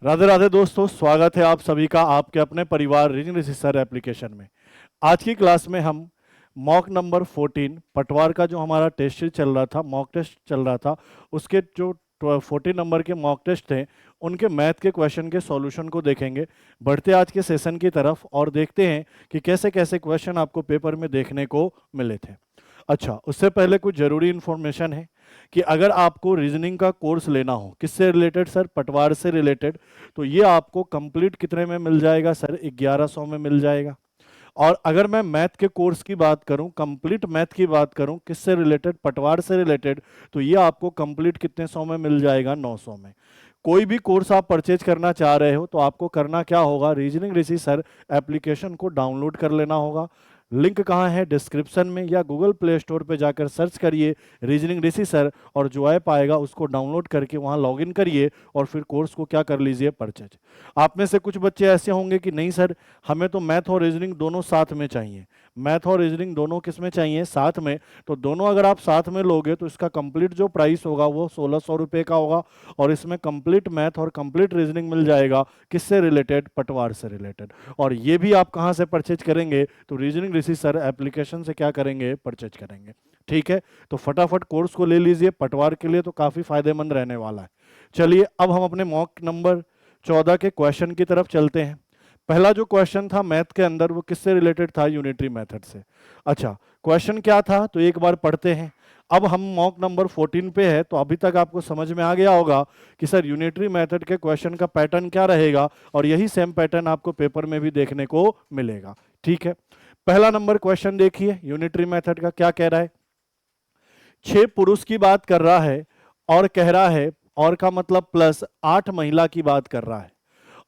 राधे राधे दोस्तों, स्वागत है आप सभी का आपके अपने परिवार रीजनिंग रिसर्च एप्लीकेशन में। आज की क्लास में हम मॉक नंबर 14 पटवार का जो हमारा टेस्ट सीरीज चल रहा था, मॉक टेस्ट चल रहा था, उसके जो 14 नंबर के मॉक टेस्ट थे उनके मैथ के क्वेश्चन के सॉल्यूशन को देखेंगे। बढ़ते आज के सेशन की तरफ और देखते हैं कि कैसे कैसे क्वेश्चन आपको पेपर में देखने को मिले थे। अच्छा, उससे पहले कुछ ज़रूरी इन्फॉर्मेशन है कि अगर आपको रीजनिंग का कोर्स लेना हो, किससे रिलेटेड सर? पटवार से रिलेटेड। तो ये आपको कंप्लीट कितने में मिल जाएगा सर? 1100 में मिल जाएगा। और अगर मैं मैथ के कोर्स की बात करूं, कंप्लीट मैथ की बात करूं, किससे रिलेटेड? पटवार से रिलेटेड, तो ये आपको कंप्लीट कितने सौ में मिल जाएगा? 900 में। कोई भी कोर्स आप परचेज करना चाह रहे हो तो आपको करना क्या होगा? रीजनिंग ऋषि सर एप्लीकेशन को डाउनलोड कर लेना होगा। लिंक कहाँ है? डिस्क्रिप्शन में, या गूगल प्ले स्टोर पे जाकर सर्च करिए रीजनिंग ऋषि सर, और जो ऐप आएगा उसको डाउनलोड करके वहाँ लॉगिन करिए और फिर कोर्स को क्या कर लीजिए? परचेज। आप में से कुछ बच्चे ऐसे होंगे कि नहीं सर, हमें तो मैथ और रीजनिंग दोनों साथ में चाहिए। मैथ और रीजनिंग दोनों किस में चाहिए? साथ में। तो दोनों अगर आप साथ में लोगे तो इसका कंप्लीट जो प्राइस होगा वो 1600 रुपये का होगा, और इसमें कंप्लीट मैथ और कंप्लीट रीजनिंग मिल जाएगा। किससे रिलेटेड? पटवार से रिलेटेड। और ये भी आप कहाँ से परचेज करेंगे? तो रीजनिंग ऋषि सर एप्लीकेशन से क्या करेंगे? परचेज करेंगे। ठीक है, तो फटाफट कोर्स को ले लीजिए, पटवार के लिए तो काफ़ी फायदेमंद रहने वाला है। चलिए अब हम अपने मॉक नंबर 14 के क्वेश्चन की तरफ चलते हैं। पहला जो क्वेश्चन था मैथ के अंदर वो किससे रिलेटेड था? यूनिटरी मेथड से। अच्छा, क्वेश्चन क्या था तो एक बार पढ़ते हैं। अब हम मॉक नंबर 14 पे है, तो अभी तक आपको समझ में आ गया होगा कि सर यूनिटरी मेथड के क्वेश्चन का पैटर्न क्या रहेगा, और यही सेम पैटर्न आपको पेपर में भी देखने को मिलेगा। ठीक है, पहला नंबर क्वेश्चन देखिए, यूनिटरी मेथड का क्या कह रहा है। 6 पुरुष की बात कर रहा है और कह रहा है, और का मतलब प्लस 8 महिला की बात कर रहा है,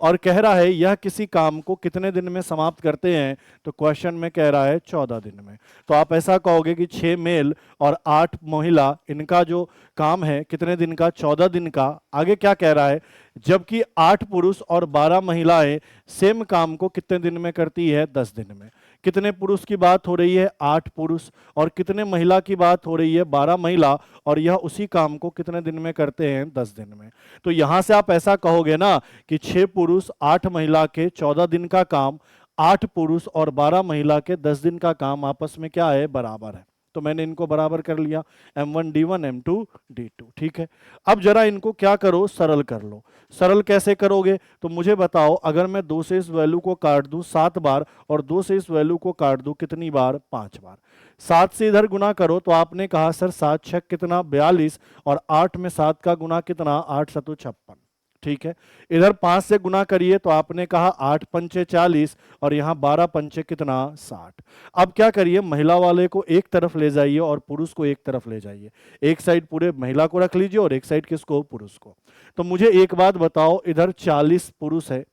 और कह रहा है यह किसी काम को कितने दिन में समाप्त करते हैं? तो क्वेश्चन में कह रहा है 14 दिन में। तो आप ऐसा कहोगे कि 6 मेल और 8 महिला, इनका जो काम है कितने दिन का? 14 दिन का। आगे क्या कह रहा है? जबकि 8 पुरुष और 12 महिलाएं सेम काम को कितने दिन में करती है? 10 दिन में। कितने पुरुष की बात हो रही है? 8 पुरुष। और कितने महिला की बात हो रही है? 12 महिला। और यह उसी काम को कितने दिन में करते हैं? 10 दिन में। तो यहां से आप ऐसा कहोगे ना कि 6 पुरुष 8 महिला के 14 दिन का काम, 8 पुरुष और 12 महिला के 10 दिन का काम आपस में क्या है? बराबर है। तो मैंने इनको बराबर कर लिया, M1 D1 M2 D2। ठीक है, अब जरा इनको क्या करो? सरल कर लो। सरल कैसे करोगे? तो मुझे बताओ, अगर मैं 2 से इस वैल्यू को काट दूं 7 बार, और 2 से इस वैल्यू को काट दूं कितनी बार? 5 बार। 7 से इधर गुना करो तो आपने कहा सर 7 छक कितना? 42, और 8 में 7 का गुना कितना? 8 सतु 56। ठीक है, इधर 5 से गुना करिए तो आपने कहा 8 पंचे 40, और यहाँ 12 पंचे कितना? 60। अब क्या करिए, महिला वाले को एक तरफ ले जाइए और पुरुष को एक तरफ ले जाइए। एक साइड पूरे महिला को रख लीजिए और एक साइड किसको? पुरुष को। तो मुझे एक बात बताओ, इधर 40 पुरुष है,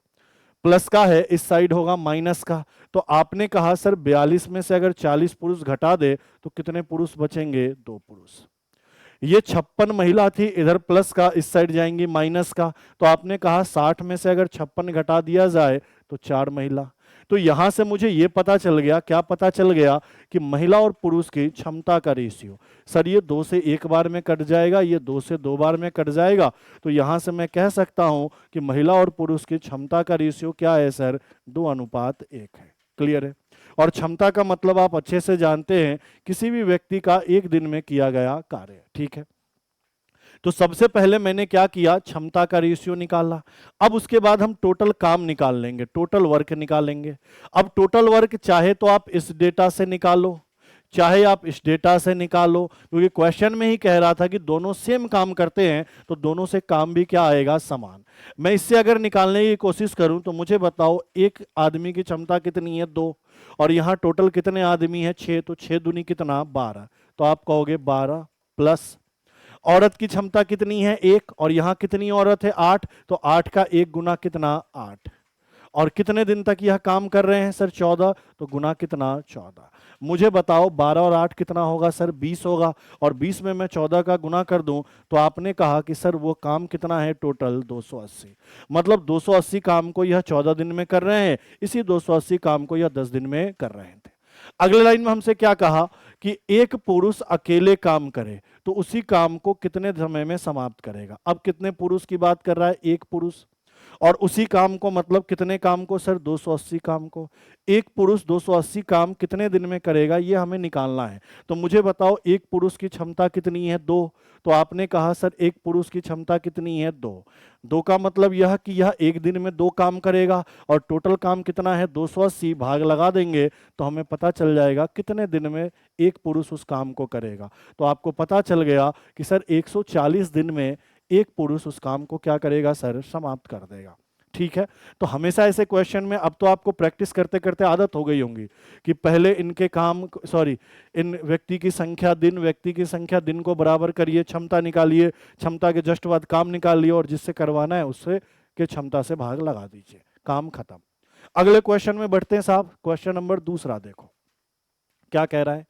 प्लस का है, इस साइड होगा माइनस का। तो आपने कहा सर 42 में से अगर 40 पुरुष घटा दे तो कितने पुरुष बचेंगे? 2 पुरुष। ये 56 महिला थी, इधर प्लस का, इस साइड जाएंगी माइनस का। तो आपने कहा 60 में से अगर 56 घटा दिया जाए तो 4 महिला। तो यहां से मुझे ये पता चल गया, क्या पता चल गया? कि महिला और पुरुष की क्षमता का रेशियो। सर ये 2 से 1 बार में कट जाएगा, ये 2 से 2 बार में कट जाएगा। तो यहां से मैं कह सकता हूं कि महिला और पुरुष की क्षमता का रेशियो क्या है सर? 2:1 है। क्लियर है? और क्षमता का मतलब आप अच्छे से जानते हैं, किसी भी व्यक्ति का एक दिन में किया गया कार्य। ठीक है, तो सबसे पहले मैंने क्या किया? क्षमता का रेशियो निकाला। अब उसके बाद हम टोटल काम निकाल लेंगे, टोटल वर्क निकालेंगे। अब टोटल वर्क चाहे तो आप इस डेटा से निकालो, चाहे आप इस डेटा से निकालो, क्योंकि क्वेश्चन में ही कह रहा था कि दोनों सेम काम करते हैं, तो दोनों से काम भी क्या आएगा? समान। मैं इससे अगर निकालने की कोशिश करूं तो मुझे बताओ, एक आदमी की क्षमता कितनी है? 2। और यहां टोटल कितने आदमी हैं? 6। तो 6 दूनी कितना? 12। तो आप कहोगे 12 प्लस औरत की क्षमता कितनी है? 1। और यहां कितनी औरत है? 8। तो 8 का 1 गुना कितना? 8। और कितने दिन तक यह काम कर रहे हैं सर? 14। तो गुना कितना? 14। मुझे बताओ 12 और 8 कितना होगा सर? 20 होगा। और 20 में मैं 14 का गुना कर दूं तो आपने कहा कि सर वो काम कितना है? टोटल 280। मतलब 280 काम को यह 14 दिन में कर रहे हैं, इसी 280 काम को यह 10 दिन में कर रहे थे। अगले लाइन में हमसे क्या कहा? कि एक पुरुष अकेले काम करे तो उसी काम को कितने समय में समाप्त करेगा? अब कितने पुरुष की बात कर रहा है? एक पुरुष। और उसी काम को मतलब कितने काम को सर, 280 काम को। एक पुरुष 280 काम कितने दिन में करेगा, ये हमें निकालना है। तो मुझे बताओ एक पुरुष की क्षमता कितनी है, 2। तो आपने कहा सर एक पुरुष की क्षमता कितनी है, 2। 2 का मतलब यह कि यह एक दिन में 2 काम करेगा, और टोटल काम कितना है 280, भाग लगा देंगे तो हमें पता चल जाएगा कितने दिन में एक पुरुष उस काम को करेगा। तो आपको पता चल गया कि सर 140 दिन में एक पुरुष उस काम को क्या करेगा सर, समाप्त कर देगा। ठीक है, तो हमेशा ऐसे क्वेश्चन में अब तो आपको प्रैक्टिस करते करते आदत हो गई होंगी कि पहले इनके काम, सॉरी, इन व्यक्ति की संख्या दिन, व्यक्ति की संख्या दिन को बराबर करिए, क्षमता निकालिए, क्षमता के जस्ट बाद काम निकालिए, और जिससे करवाना है उससे के क्षमता से भाग लगा दीजिए, काम खत्म। अगले क्वेश्चन में बढ़ते हैं साहब। क्वेश्चन नंबर दूसरा देखो क्या कह रहा है।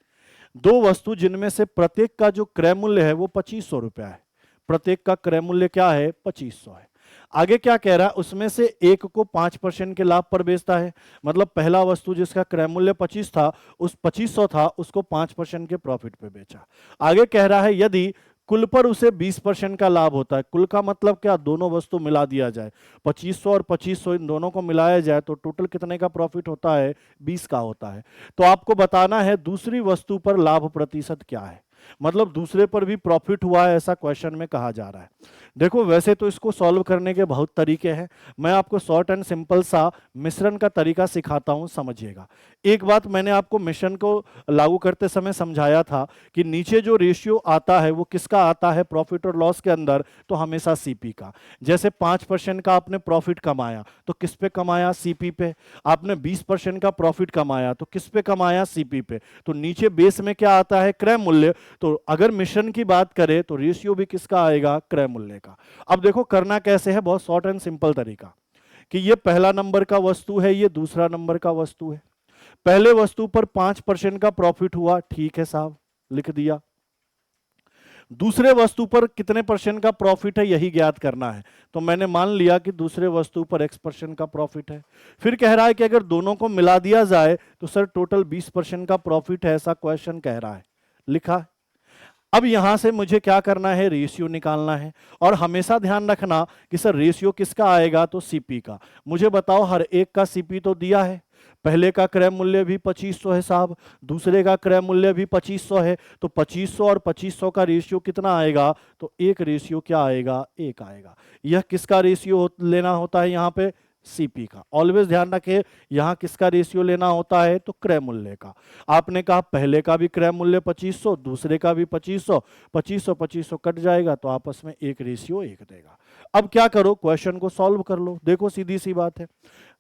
दो वस्तु जिनमें से प्रत्येक का जो क्रय मूल्य है वो 2500 रुपया है। प्रत्येक का क्रय मूल्य क्या है, 2500 है। आगे क्या कह रहा है, उसमें से एक को 5% के लाभ पर बेचता है। मतलब पहला वस्तु जिसका क्रय मूल्य 25 था, उस 2500 था, उसको 5% के प्रॉफिट पे बेचा। आगे कह रहा है यदि कुल पर उसे 20% का लाभ होता है। कुल का मतलब क्या, दोनों वस्तु मिला दिया जाए, 2500 और 2500 इन दोनों को मिलाया जाए तो टोटल कितने का प्रॉफिट होता है, 20 का होता है। तो आपको बताना है दूसरी वस्तु पर लाभ प्रतिशत क्या है, मतलब दूसरे पर भी प्रॉफिट हुआ है, ऐसा क्वेश्चन में कहा जा रहा है। देखो वैसे तो इसको सॉल्व करने के बहुत तरीके हैं, मैं आपको शॉर्ट एंड सिंपल सा मिश्रण का तरीका सिखाता हूं, समझिएगा। एक बात मैंने आपको मिश्रण को लागू करते समय समझाया था कि नीचे जो रेशियो आता है वो किसका आता है प्रॉफिट और लॉस के अंदर, तो हमेशा सीपी का। जैसे 5% का आपने प्रॉफिट कमाया तो किस पे कमाया, सीपी पे। आपने 20% का प्रॉफिट कमाया तो किस पे कमाया, सीपी पे। तो नीचे बेस में क्या आता है, क्रय मूल्य। तो अगर मिश्रण की बात करें तो रेशियो भी किसका आएगा, क्रय मूल्य का। अब देखो करना कैसे है, बहुत शॉर्ट एंड सिंपल तरीका कि ये पहला नंबर का वस्तु है, ये दूसरा नंबर का वस्तु है। पहले वस्तु पर 5% का प्रॉफिट हुआ, ठीक है साहब, लिख दिया। दूसरे वस्तु पर कितने परसेंट का प्रॉफिट है यही ज्ञात करना है, तो मैंने मान लिया कि दूसरे वस्तु पर X% का प्रॉफिट है। फिर कह रहा है कि अगर दोनों को मिला दिया जाए तो सर टोटल 20% का प्रॉफिट है, ऐसा क्वेश्चन कह रहा है, लिखा। अब यहां से मुझे क्या करना है, रेशियो निकालना है। और हमेशा ध्यान रखना कि सर रेशियो किसका आएगा, तो सीपी का। मुझे बताओ हर एक का सीपी तो दिया है, पहले का क्रय मूल्य भी 2500 है साहब, दूसरे का क्रय मूल्य भी 2500 है, तो 2500 और 2500 का रेशियो कितना आएगा, तो एक रेशियो क्या आएगा, एक आएगा। यह किसका रेशियो लेना होता है यहाँ पे, सीपी का। ऑलवेज ध्यान रखें यहां किसका रेशियो लेना होता है, तो क्रय मूल्य का। आपने कहा पहले का भी क्रय मूल्य 2500, दूसरे का भी 2500, 2500 2500 कट जाएगा तो आपस में एक रेशियो एक देगा। अब क्या करो, क्वेश्चन को सॉल्व कर लो। देखो सीधी सी बात है,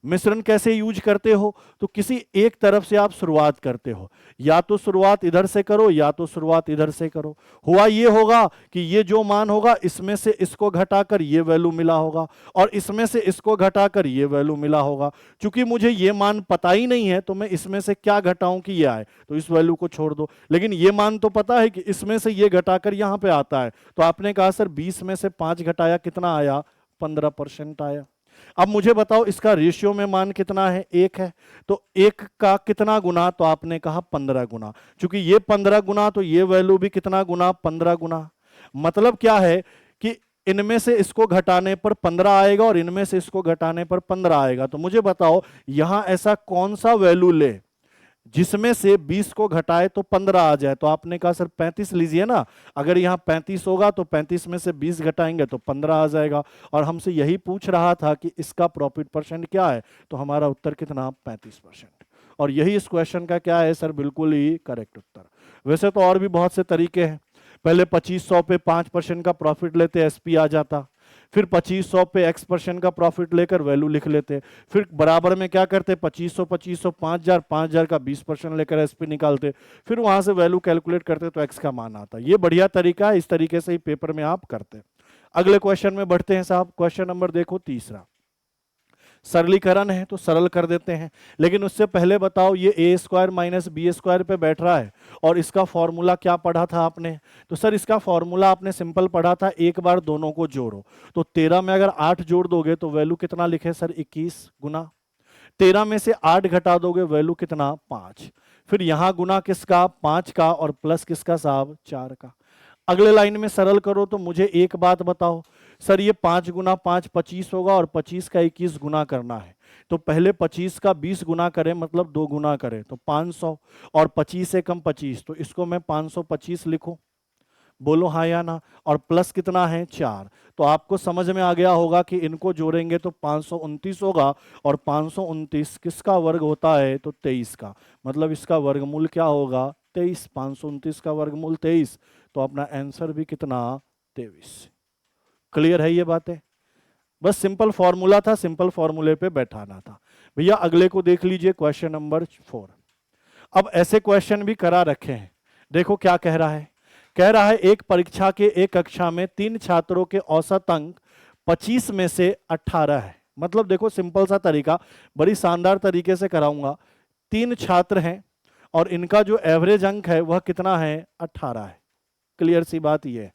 मिश्रण कैसे यूज करते हो, तो किसी एक तरफ से आप शुरुआत करते हो, या तो शुरुआत इधर से करो या तो शुरुआत इधर से करो। हुआ ये होगा कि ये जो मान होगा इसमें से इसको घटाकर ये वैल्यू मिला होगा, और इसमें से इसको घटाकर ये वैल्यू मिला होगा। क्योंकि मुझे ये मान पता ही नहीं है तो मैं इसमें से क्या घटाऊं कि ये आए, तो इस वैल्यू को छोड़ दो। लेकिन ये मान तो पता है कि इसमें से ये घटाकर यहां पे आता है, तो आपने कहा सर 20 में से 5 घटाया कितना आया, 15% आया। अब मुझे बताओ इसका रेशियो में मान कितना है, 1 है, तो 1 का कितना गुना, तो आपने कहा 15 गुना। क्योंकि ये 15 गुना तो ये वैल्यू भी कितना गुना, 15 गुना। मतलब क्या है कि इनमें से इसको घटाने पर 15 आएगा और इनमें से इसको घटाने पर 15 आएगा। तो मुझे बताओ यहां ऐसा कौन सा वैल्यू ले जिसमें से 20 को घटाए तो 15 आ जाए। तो आपने कहा सर 35 लीजिए ना, अगर यहाँ 35 होगा तो 35 में से 20 घटाएंगे तो 15 आ जाएगा। और हमसे यही पूछ रहा था कि इसका प्रॉफिट परसेंट क्या है, तो हमारा उत्तर कितना, 35%। और यही इस क्वेश्चन का क्या है सर, बिल्कुल ही करेक्ट उत्तर। वैसे तो और भी बहुत से तरीके हैं, पहले 2500 पे 5% का प्रॉफिट लेते एसपी आ जाता, फिर 2500 पे X% का प्रॉफिट लेकर वैल्यू लिख लेते, फिर बराबर में क्या करते 2500 2500 5000 5000 का 20% लेकर एसपी निकालते, फिर वहां से वैल्यू कैलकुलेट करते तो X का मान आता। ये बढ़िया तरीका है, इस तरीके से ही पेपर में आप करते। अगले क्वेश्चन में बढ़ते हैं साहब। क्वेश्चन नंबर देखो तीसरा, सरलीकरण है तो सरल कर देते हैं, लेकिन उससे पहले बताओ ये ए स्क्वायर माइनस बी स्क्वायर पे बैठ रहा है और इसका फॉर्मूला क्या पढ़ा था आपने, तो सर इसका फॉर्मूला आपने सिंपल पढ़ा था, एक बार दोनों को जोड़ो। तो 13 में अगर 8 जोड़ दोगे तो वैल्यू कितना लिखे सर, 21 गुना। 13 में से 8 घटा दोगे वैल्यू कितना, 5। फिर यहां गुना किसका, 5 का, और प्लस किसका साहब, 4 का। अगले लाइन में सरल करो तो मुझे एक बात बताओ, सर ये 5 गुना 5 25 होगा और 25 का 21 गुना करना है, तो पहले 25 का 20 गुना करें, मतलब 2 गुना करें तो 500, और 25 से कम 25, तो इसको मैं 525 लिखूं, बोलो हाँ या ना। और प्लस कितना है 4, तो आपको समझ में आ गया होगा कि इनको जोड़ेंगे तो 529 होगा, और 529 किसका वर्ग होता है, तो 23 का, मतलब इसका वर्गमूल क्या होगा 23, 529 का वर्गमूल 23, तो अपना आंसर भी कितना 23। क्लियर है ये बातें? बस सिंपल फॉर्मूला था, सिंपल फॉर्मूले पे बैठाना था। भैया अगले को देख लीजिए, क्वेश्चन नंबर 4। अब ऐसे क्वेश्चन भी करा रखे हैं, देखो क्या कह रहा है। कह रहा है एक परीक्षा के एक कक्षा में 3 छात्रों के औसत अंक 25 में से 18 है। मतलब देखो सिंपल सा तरीका, बड़ी शानदार तरीके से कराऊंगा। 3 छात्र हैं और इनका जो एवरेज अंक है वह कितना है 18 है। क्लियर सी बात ये है,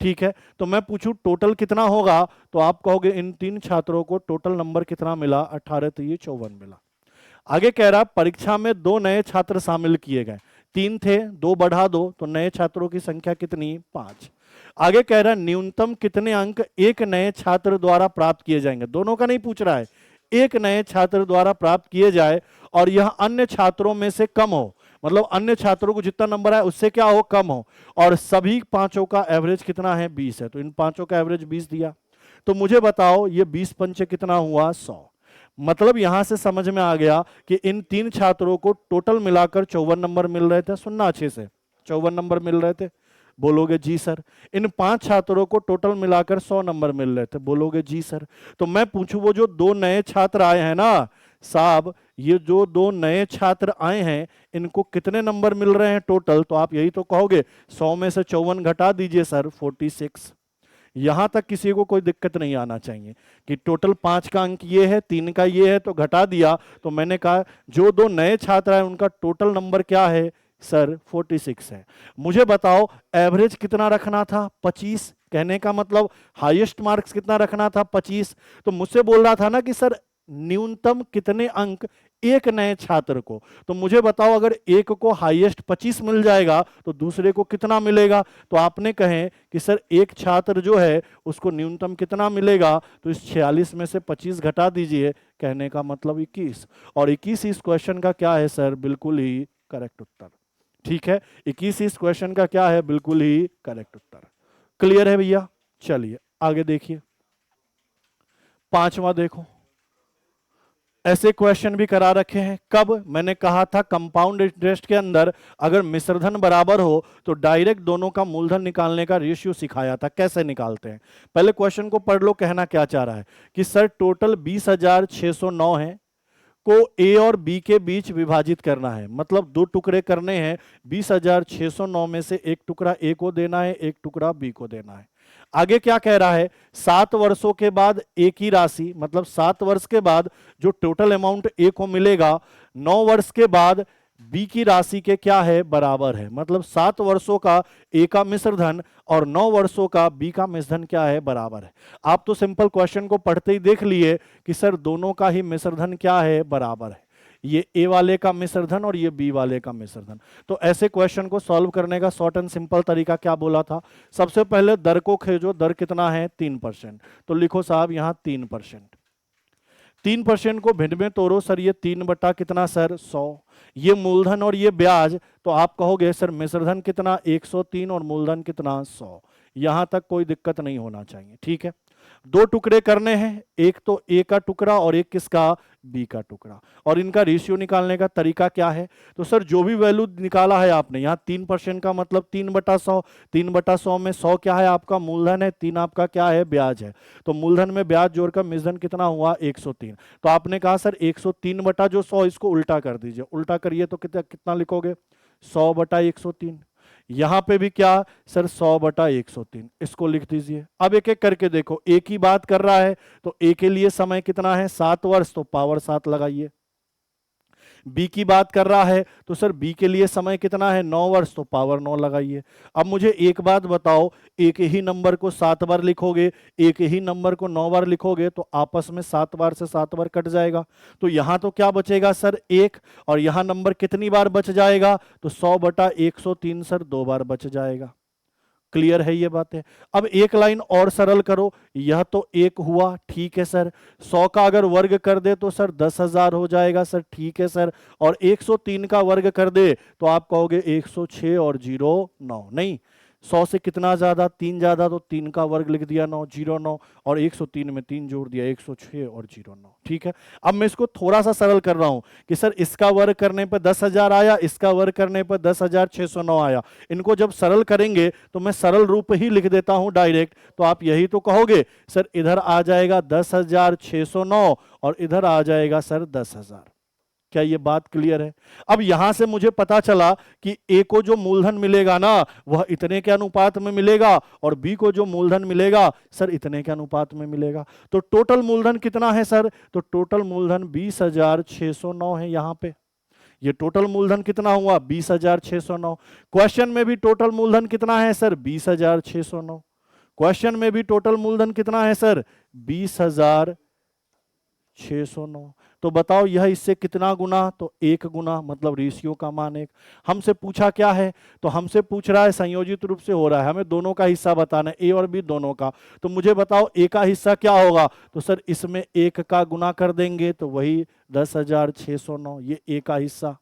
ठीक है। तो मैं पूछूं टोटल कितना होगा, तो आप कहोगे इन 3 छात्रों को टोटल नंबर कितना मिला 18, तो ये 54 मिला। आगे कह रहा परीक्षा में 2 नए छात्र शामिल किए गए, 3 थे 2 बढ़ा दो, तो नए छात्रों की संख्या कितनी 5। आगे कह रहा न्यूनतम कितने अंक एक नए छात्र द्वारा प्राप्त किए जाएंगे, दोनों का नहीं पूछ रहा है, एक नए छात्र द्वारा प्राप्त किए जाए और यह अन्य छात्रों में से कम हो, मतलब अन्य छात्रों को जितना नंबर है उससे क्या हो कम हो, और सभी पांचों का एवरेज कितना है 20 है, तो इन पांचों का एवरेज 20 दिया। तो मुझे बताओ ये 20 पंचे कितना हुआ 100। मतलब यहां से समझ में आ गया कि इन 3 छात्रों को टोटल मिलाकर 54 नंबर मिल रहे थे। सुनना अच्छे से, 54 नंबर मिल रहे थे, बोलोगे जी सर। इन 5 छात्रों को टोटल मिलाकर 100 नंबर मिल रहे थे, बोलोगे जी सर। तो मैं पूछूं वो जो 2 नए छात्र आए हैं ना साहब, ये जो 2 नए छात्र आए हैं इनको कितने नंबर मिल रहे हैं टोटल, तो आप यही तो कहोगे 100 में से 54 घटा दीजिए सर 46। यहां तक किसी को कोई दिक्कत नहीं आना चाहिए कि टोटल 5 का अंक ये है 3 का ये है तो घटा दिया। तो मैंने कहा जो 2 नए छात्र हैं उनका टोटल नंबर क्या है सर 46 है। मुझे बताओ एवरेज कितना रखना था 25, कहने का मतलब हाईएस्ट मार्क्स कितना रखना था 25। तो मुझसे बोल रहा था ना कि सर न्यूनतम कितने अंक एक नए छात्र को, तो मुझे बताओ अगर एक को हाईएस्ट 25 मिल जाएगा तो दूसरे को कितना मिलेगा। तो आपने कहे कि सर एक छात्र जो है उसको न्यूनतम कितना मिलेगा, तो इस 46 में से 25 घटा दीजिए, कहने का मतलब 21, और 21 इस क्वेश्चन का क्या है सर बिल्कुल ही करेक्ट उत्तर। ठीक है, 21 इस क्वेश्चन का क्या है बिल्कुल ही करेक्ट उत्तर। क्लियर है भैया? चलिए आगे देखिए, 5वां देखो। ऐसे क्वेश्चन भी करा रखे हैं। कब? मैंने कहा था कंपाउंड इंटरेस्ट के अंदर अगर मिश्रधन बराबर हो तो डायरेक्ट दोनों का मूलधन निकालने का रेशियो सिखाया था, कैसे निकालते हैं। पहले क्वेश्चन को पढ़ लो, कहना क्या चाह रहा है कि सर टोटल 20,609 है को ए और बी के बीच विभाजित करना है, मतलब 2 टुकड़े करने हैं। 20,609 में से एक टुकड़ा ए को देना है, एक टुकड़ा बी को देना है। आगे क्या कह रहा है 7 वर्षों के बाद ए की राशि, मतलब 7 वर्ष के बाद जो टोटल अमाउंट ए को मिलेगा 9 वर्ष के बाद बी की राशि के क्या है बराबर है, मतलब 7 वर्षों का ए का मिश्रधन और 9 वर्षों का बी का मिश्रधन क्या है बराबर है। आप तो सिंपल क्वेश्चन को पढ़ते ही देख लिए कि सर दोनों का ही मिश्रधन क्या है बराबर है, ये ए वाले का मिश्रधन और ये बी वाले का मिश्रधन। तो ऐसे क्वेश्चन को सॉल्व करने का शॉर्ट एंड सिंपल तरीका क्या बोला था, सबसे पहले दर को खोजो, दर कितना है 3%, तो लिखो साहब यहां 3%। 3% को भिन्न में तोड़ो सर, ये 3 बटा कितना सर 100, ये मूलधन और ये ब्याज, तो आप कहोगे सर मिश्रधन कितना 103 और मूलधन कितना 100। यहां तक कोई दिक्कत नहीं होना चाहिए, ठीक है। 2 टुकड़े करने हैं, एक तो ए का टुकड़ा और एक किसका बी का टुकड़ा, और इनका रेशियो निकालने का तरीका क्या है। तो सर जो भी वैल्यू निकाला है आपने यहाँ 3% का मतलब 3/100, 3/100 में 100 क्या है आपका मूलधन है, 3 आपका क्या है ब्याज है, तो मूलधन में ब्याज जोड़कर मिश्रधन कितना हुआ 103। तो आपने कहा सर 103 बटा जो 100 इसको उल्टा कर दीजिए, उल्टा करिए तो कितना लिखोगे 100/103। यहां पे भी क्या सर 100/103, इसको लिख दीजिए। अब एक एक करके देखो, ए की बात कर रहा है तो ए के लिए समय कितना है 7 वर्ष, तो पावर 7 लगाइए। बी की बात कर रहा है तो सर बी के लिए समय कितना है 9 वर्ष, तो पावर 9 लगाइए। अब मुझे एक बात बताओ, एक ही नंबर को 7 बार लिखोगे, एक ही नंबर को 9 बार लिखोगे तो आपस में 7 बार से 7 बार कट जाएगा, तो यहां तो क्या बचेगा सर 1, और यहां नंबर कितनी बार बच जाएगा, तो 100/103 सर 2 बार बच जाएगा। क्लियर है ये बातें। अब एक लाइन और सरल करो, यह तो एक हुआ, ठीक है सर। 100 का अगर वर्ग कर दे तो सर 10,000 हो जाएगा सर, ठीक है सर। और 103 का वर्ग कर दे तो आप कहोगे 106 और 0 9, नहीं 100 से कितना ज्यादा, 3 ज्यादा, तो 3 का वर्ग लिख दिया 9, 0 9, और 103 में 3 जोड़ दिया 106 और 0 9, ठीक है। अब मैं इसको थोड़ा सा सरल कर रहा हूं कि सर इसका वर्ग करने पर 10,000 आया, इसका वर्ग करने पर 10,609 आया। इनको जब सरल करेंगे तो मैं सरल रूप ही लिख देता हूं डायरेक्ट, तो आप यही तो कहोगे सर इधर आ जाएगा 10,609 और इधर आ जाएगा सर 10,000। क्या ये बात क्लियर है? अब यहां से मुझे पता चला कि ए को जो मूलधन मिलेगा ना वह इतने के अनुपात में मिलेगा, और बी को जो मूलधन मिलेगा सर इतने के अनुपात में मिलेगा। तो टोटल मूलधन कितना है सर? तो टोटल मूलधन 20,609 है। यहां पे ये टोटल मूलधन कितना हुआ? 20,609। क्वेश्चन में भी टोटल मूलधन कितना है सर? 20,609। क्वेश्चन में भी टोटल मूलधन कितना है सर? 20,609। तो बताओ यह इससे कितना गुना? तो 1 गुना, मतलब रेशियो का मान 1। हमसे पूछा क्या है? तो हमसे पूछ रहा है संयोजित रूप से हो रहा है, हमें दोनों का हिस्सा बताना है, ए और बी दोनों का। तो मुझे बताओ ए का हिस्सा क्या होगा? तो सर इसमें 1 का गुना कर देंगे तो वही 10,609, ये ए का हिस्सा।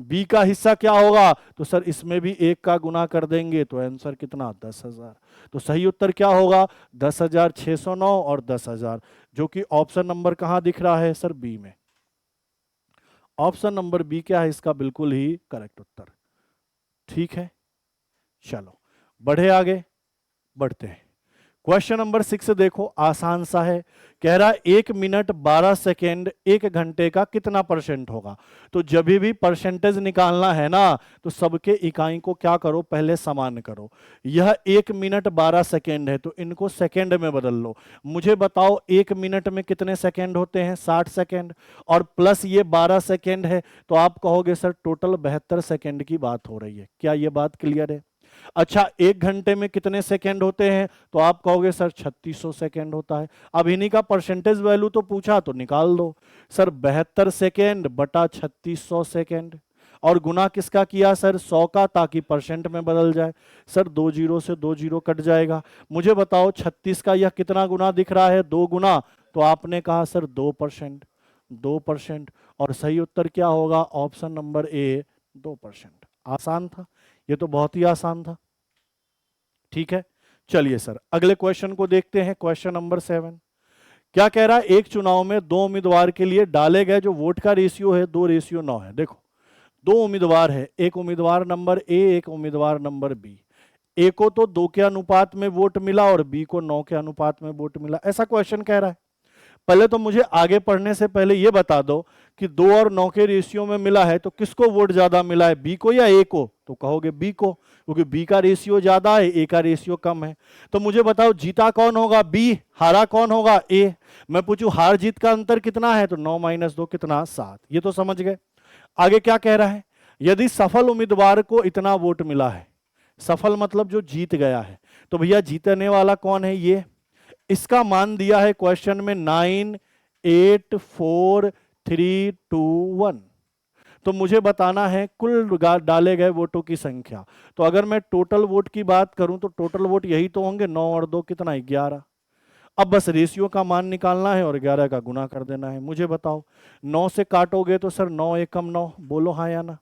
बी का हिस्सा क्या होगा? तो सर इसमें भी 1 का गुना कर देंगे तो आंसर कितना? 10,000। तो सही उत्तर क्या होगा? 10,609 और 10,000, जो कि ऑप्शन नंबर कहां दिख रहा है सर? बी में। ऑप्शन नंबर बी क्या है इसका बिल्कुल ही करेक्ट उत्तर। ठीक है, चलो बढ़े आगे, बढ़ते हैं। क्वेश्चन नंबर 6 देखो, आसान सा है। कह रहा है 1 मिनट 12 सेकेंड 1 घंटे का कितना परसेंट होगा? तो जब भी परसेंटेज निकालना है ना तो सबके इकाई को क्या करो? पहले समान करो। यह 1 मिनट 12 सेकेंड है तो इनको सेकेंड में बदल लो। मुझे बताओ 1 मिनट में कितने सेकेंड होते हैं? 60 सेकेंड, और प्लस ये 12 सेकेंड है तो आप कहोगे सर टोटल 72 सेकेंड की बात हो रही है। क्या ये बात क्लियर है? अच्छा, 1 घंटे में कितने सेकेंड होते हैं? तो आप कहोगे सर 3600 सेकेंड होता है। अब इन्हीं का परसेंटेज वैल्यू तो पूछा तो निकाल दो। सर 72 सेकेंड बटा 3600 सेकेंड, और गुना किसका किया सर? 100 का, ताकि परसेंट में बदल जाए। सर 2 जीरो से 2 जीरो कट जाएगा। मुझे बताओ 36 का यह कितना गुना दिख रहा है? 2 गुना। तो आपने कहा सर 2%, 2%, और सही उत्तर क्या होगा? ऑप्शन नंबर ए 2%। आसान था, ये तो बहुत ही आसान था। ठीक है, चलिए सर अगले क्वेश्चन को देखते हैं। क्वेश्चन नंबर 7 क्या कह रहा है? एक चुनाव में 2 उम्मीदवार के लिए डाले गए जो वोट का रेशियो है 2:9 है। देखो 2 उम्मीदवार है, एक उम्मीदवार नंबर ए, एक उम्मीदवार नंबर बी। ए को तो 2 के अनुपात में वोट मिला और बी को 9 के अनुपात में वोट मिला, ऐसा क्वेश्चन कह रहा है। पहले तो मुझे आगे पढ़ने से पहले यह बता दो कि 2 और 9 के रेशियो में मिला है तो किसको वोट ज्यादा मिला है? बी को या ए को? तो कहोगे बी को, क्योंकि बी का रेशियो ज्यादा है, ए का रेशियो कम है। तो मुझे बताओ जीता कौन होगा? बी। हारा कौन होगा? ए। मैं पूछूं हार जीत का अंतर कितना है? तो 9 - 2 कितना? 7। ये तो समझ गए। आगे क्या कह रहा है? यदि सफल उम्मीदवार को इतना वोट मिला है, सफल मतलब जो जीत गया है, तो भैया जीतने वाला कौन है? ये। इसका मान दिया है क्वेश्चन में 9 8 4 3 2 1। तो मुझे बताना है कुल डाले गए वोटों की संख्या। तो अगर मैं टोटल वोट की बात करूं तो टोटल वोट यही तो होंगे, 9 और 2 कितना? 11। अब बस रेशियो का मान निकालना है और 11 का गुना कर देना है। मुझे बताओ 9 से काटोगे तो सर 9 एकम 9, बोलो हाँ या ना?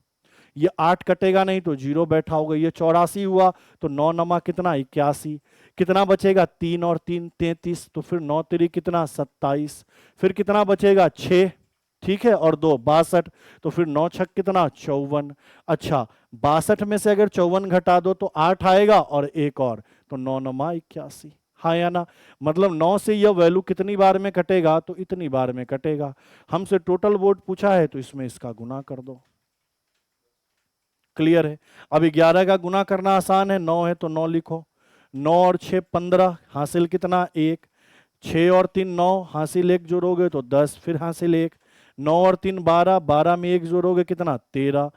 ये 8 कटेगा नहीं तो 0 बैठा होगा, ये 84 हुआ तो 9 नमा कितना? 81। कितना बचेगा? 3 और 3 33, तो फिर 9 3 कितना? 27। फिर कितना बचेगा? 6, ठीक है, और 2 62, तो फिर 9 6 कितना? 54। अच्छा 62 में से अगर 54 घटा दो तो 8 आएगा और एक और, तो 9 नमा 81। हाँ या ना? मतलब 9 से यह वैल्यू कितनी बार में कटेगा? तो इतनी बार में कटेगा। हमसे टोटल वोट पूछा है तो इसमें इसका गुना कर दो। क्लियर है? अब 11 का गुना करना आसान है, 9 है तो 9 लिखो। 9 और 6 15, हासिल कितना? 1। 6 और 3 9, हासिल 1 जोड़ोगे तो 10, फिर हासिल 1। 9 और 3 12, 12 में 1 जोड़ोगे कितना? 13।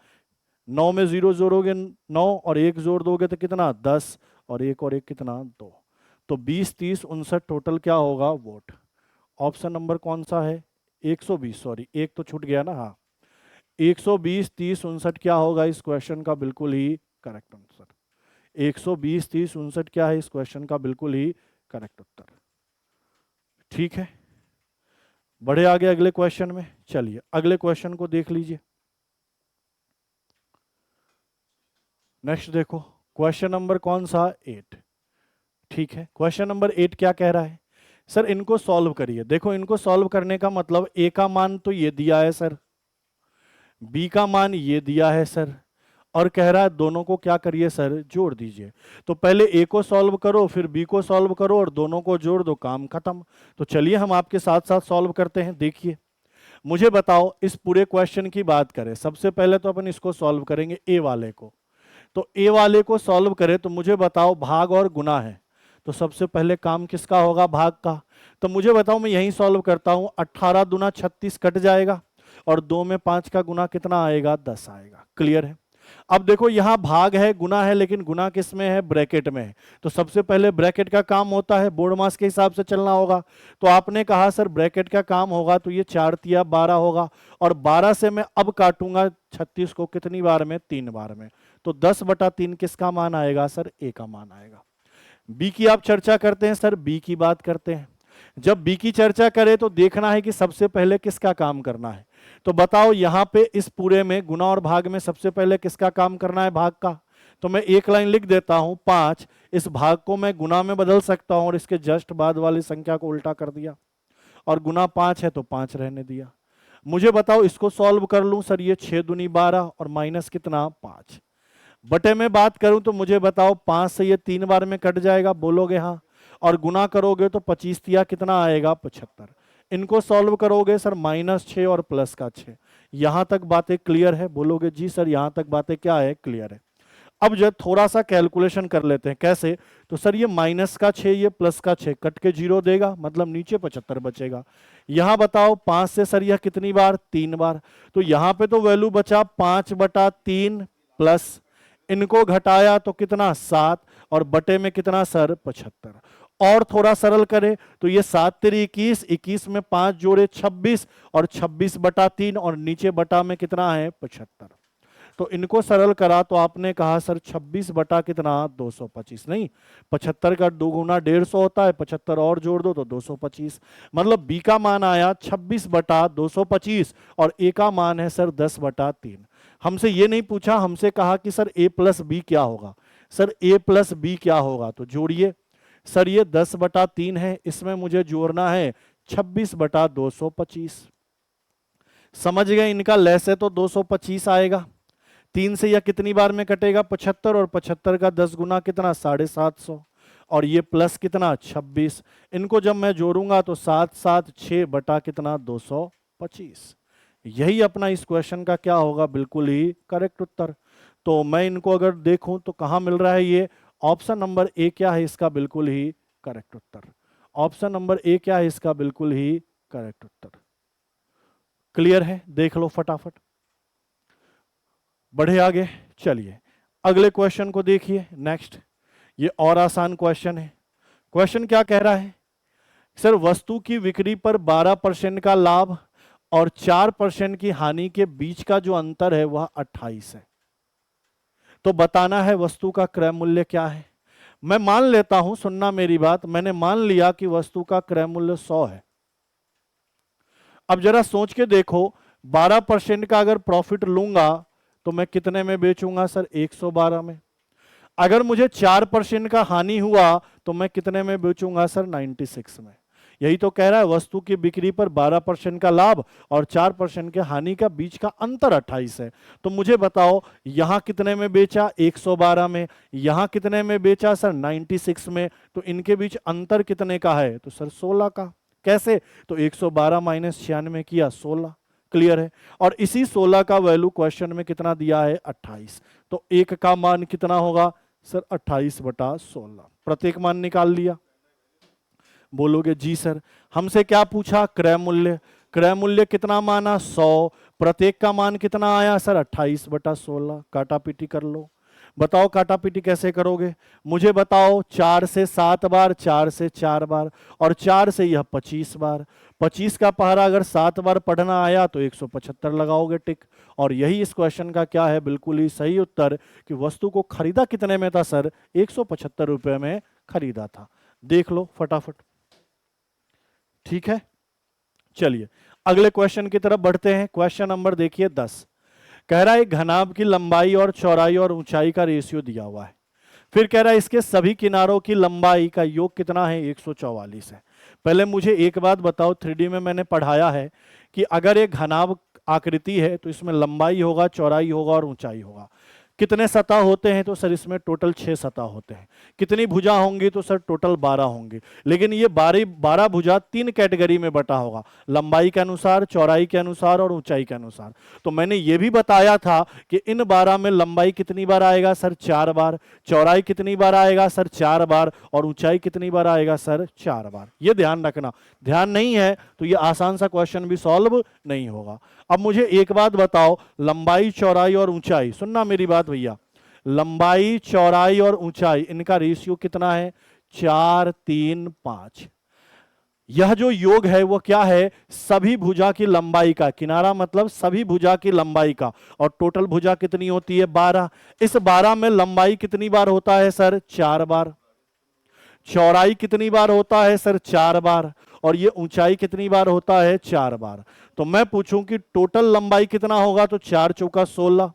9 में 0 जोड़ोगे 9, और 1 जोड़ दोगे तो कितना? 10, और 1 और 1 कितना? 2। तो 20 30 59 टोटल क्या होगा? वोट। ऑप्शन नंबर कौन सा है? 120, सॉरी एक तो छूट गया ना, हाँ 120 30 59 क्या होगा इस क्वेश्चन का बिल्कुल ही करेक्ट आंसर? 120, 30, 59 क्या है इस क्वेश्चन का बिल्कुल ही करेक्ट उत्तर। ठीक है, बढ़े आगे अगले क्वेश्चन में। चलिए अगले क्वेश्चन को देख लीजिए। नेक्स्ट देखो क्वेश्चन नंबर कौन सा, 8। ठीक है, क्वेश्चन नंबर 8 क्या कह रहा है सर, इनको सॉल्व करिए। देखो इनको सॉल्व करने का मतलब ए का मान तो ये दिया है सर, बी का मान ये दिया है सर, और कह रहा है दोनों को क्या करिए सर, जोड़ दीजिए। तो पहले ए को सॉल्व करो, फिर बी को सॉल्व करो और दोनों को जोड़ दो, काम खत्म। तो चलिए हम आपके साथ साथ सॉल्व करते हैं। देखिए मुझे बताओ, इस पूरे क्वेश्चन की बात करें, सबसे पहले तो अपन इसको सॉल्व करेंगे ए वाले को। तो ए वाले को सॉल्व करें तो मुझे बताओ भाग और गुना है, तो सबसे पहले काम किसका होगा, भाग का। तो मुझे बताओ मैं यही सॉल्व करता हूं, 18 दूना 36 कट जाएगा और 2 में 5 का गुना कितना आएगा, 10 आएगा। क्लियर है। अब देखो यहां भाग है गुना है, लेकिन गुना किस में है, ब्रैकेट में है। तो सबसे पहले ब्रैकेट का काम होता है, बोर्ड मास के हिसाब से चलना होगा। तो आपने कहा सर ब्रैकेट का काम होगा, तो ये 4 तिया 12 होगा, और 12 से मैं अब काटूंगा 36 को कितनी बार में, 3 बार में। तो 10/3 किसका मान आएगा सर, ए का मान आएगा। बी की आप चर्चा करते हैं सर, बी की बात करते हैं। जब बी की चर्चा करें तो देखना है कि सबसे पहले किसका काम करना है। तो बताओ यहां पे इस पूरे में गुना और भाग में सबसे पहले किसका काम करना है, भाग का। तो मैं एक लाइन लिख देता हूं 5, इस भाग को मैं गुना में बदल सकता हूं और इसके जस्ट बाद वाली संख्या को उल्टा कर दिया, और गुना 5 है तो 5 रहने दिया। मुझे बताओ इसको सॉल्व कर लूं सर, ये 6 दूनी 12 और माइनस कितना, 5। बटे में बात करूं तो मुझे बताओ 5 से ये 3 बार में कट जाएगा, बोलोगे हाँ, और गुना करोगे तो 25 तिया कितना आएगा, 75। इनको सॉल्व करोगे सर, -6 और प्लस का 6। यहां तक बातें क्लियर है, बोलोगे जी सर यहां तक बातें क्या है, क्लियर है। अब जब थोड़ा सा कैलकुलेशन कर लेते हैं, कैसे, तो सर ये -6 ये प्लस का 6 कट के 0 देगा, मतलब नीचे 75 बचेगा। यहां बताओ 5 से सर यह कितनी बार, 3 बार। तो यहां पे तो वैल्यू बचा 5/3 प्लस, इनको घटाया तो कितना, 7, और बटे में कितना सर, 75। और थोड़ा सरल करें तो ये 7 तेरी 21, 21 में 5 जोड़े 26, और 26/3, और नीचे बटा में कितना है, 75। तो इनको सरल करा तो आपने कहा सर 26 बटा कितना, 225। नहीं, 75 का 2 गुना 150 होता है, 75 और जोड़ दो तो 225। मतलब बी का मान आया 26/225 और ए का मान है सर 10/3। हमसे ये नहीं पूछा, हमसे कहा कि सर a प्लस बी क्या होगा। सर a प्लस बी क्या होगा, तो जोड़िए सर, ये 10/3 है, इसमें मुझे जोड़ना है 26/225। समझ गए, इनका लेस है तो 225 आएगा। 3 से यह कितनी बार में कटेगा, 75, और 75 का 10 गुना कितना, 750, और ये प्लस कितना, 26। इनको जब मैं जोड़ूंगा तो 7 7 6 बटा कितना, 225। यही अपना इस क्वेश्चन का क्या होगा, बिल्कुल ही करेक्ट उत्तर। तो मैं इनको अगर देखूं तो कहां मिल रहा है, ये ऑप्शन नंबर ए क्या है इसका बिल्कुल ही करेक्ट उत्तर। ऑप्शन नंबर ए क्या है इसका बिल्कुल ही करेक्ट उत्तर। क्लियर है, देख लो फटाफट, बढ़े आगे। चलिए अगले क्वेश्चन को देखिए। नेक्स्ट, ये और आसान क्वेश्चन है। क्वेश्चन क्या कह रहा है सर, वस्तु की बिक्री पर 12% का लाभ और 4% की हानि के बीच का जो अंतर है वह 28 है। तो बताना है वस्तु का क्रय मूल्य क्या है। मैं मान लेता हूं, सुनना मेरी बात, मैंने मान लिया कि वस्तु का क्रय मूल्य 100 है। अब जरा सोच के देखो, 12% का अगर प्रॉफिट लूंगा तो मैं कितने में बेचूंगा सर, 112 में। अगर मुझे 4% का हानि हुआ तो मैं कितने में बेचूंगा सर, 96 में। यही तो कह रहा है, वस्तु की बिक्री पर 12% का लाभ और 4% के हानि का बीच का अंतर 28 है। तो मुझे बताओ यहां कितने में बेचा, 112 में, यहां कितने में बेचा सर, 96 में। तो इनके बीच अंतर कितने का है, तो सर 16 का। कैसे, तो 112 माइनस 96 किया, 16। क्लियर है। और इसी 16 का वैल्यू क्वेश्चन में कितना दिया है, 28। तो एक का मान कितना होगा सर, 28/16। प्रत्येक मान निकाल लिया, बोलोगे जी सर। हमसे क्या पूछा, क्रय मूल्य। क्रय मूल्य कितना माना, 100। प्रत्येक का मान कितना आया सर, 28/16। काटा पीटी कर लो। बताओ काटापीटी कैसे करोगे? मुझे बताओ 4 से 7 बार, 4 से 4 बार और 4 से यह 25 बार। 25 का पहाड़ा अगर 7 बार पढ़ना आया तो 175 लगाओगे टिक। और यही इस क्वेश्चन का क्या है, बिल्कुल ही सही उत्तर कि वस्तु को खरीदा कितने में था सर? 175 रुपए में खरीदा था। देख लो फटाफट। ठीक है, चलिए अगले क्वेश्चन की तरफ बढ़ते हैं। क्वेश्चन नंबर देखिए 10। कह रहा है एक घनाभ की लंबाई और चौड़ाई और ऊंचाई का रेशियो दिया हुआ है। फिर कह रहा है इसके सभी किनारों की लंबाई का योग कितना है? 144 है। पहले मुझे एक बात बताओ, 3D में मैंने पढ़ाया है कि अगर एक घनाभ आकृति है तो इसमें लंबाई होगा, चौड़ाई होगा और ऊंचाई होगा। कितने सतह होते हैं? तो सर इसमें टोटल 6 सतह होते हैं। कितनी भुजा होंगी? तो सर टोटल 12 होंगी। लेकिन ये 12 भुजा 3 कैटेगरी में बटा होगा, लंबाई के अनुसार, चौड़ाई के अनुसार और ऊंचाई के अनुसार। तो मैंने ये भी बताया था कि इन 12 में लंबाई कितनी बार आएगा सर? 4 बार। चौड़ाई कितनी बार आएगा सर? 4 बार। और ऊंचाई कितनी बार आएगा सर? 4 बार। ये ध्यान रखना। ध्यान नहीं है तो ये आसान सा क्वेश्चन भी सॉल्व नहीं होगा। अब मुझे एक बात बताओ, लंबाई, चौड़ाई और ऊंचाई, सुनना मेरी बात भैया, लंबाई, चौड़ाई और ऊंचाई इनका रेशियो कितना है? 4 3 5। यह जो योग है वो क्या है? सभी भुजा की लंबाई का, किनारा मतलब सभी भुजा की लंबाई का। और टोटल भुजा कितनी होती है? 12। इस 12 में लंबाई कितनी बार होता है सर? 4 बार। चौड़ाई कितनी बार होता है सर? 4 बार। और ये ऊंचाई कितनी बार होता है? 4 बार। तो मैं पूछूं कि टोटल लंबाई कितना होगा? तो 4 चौका 16।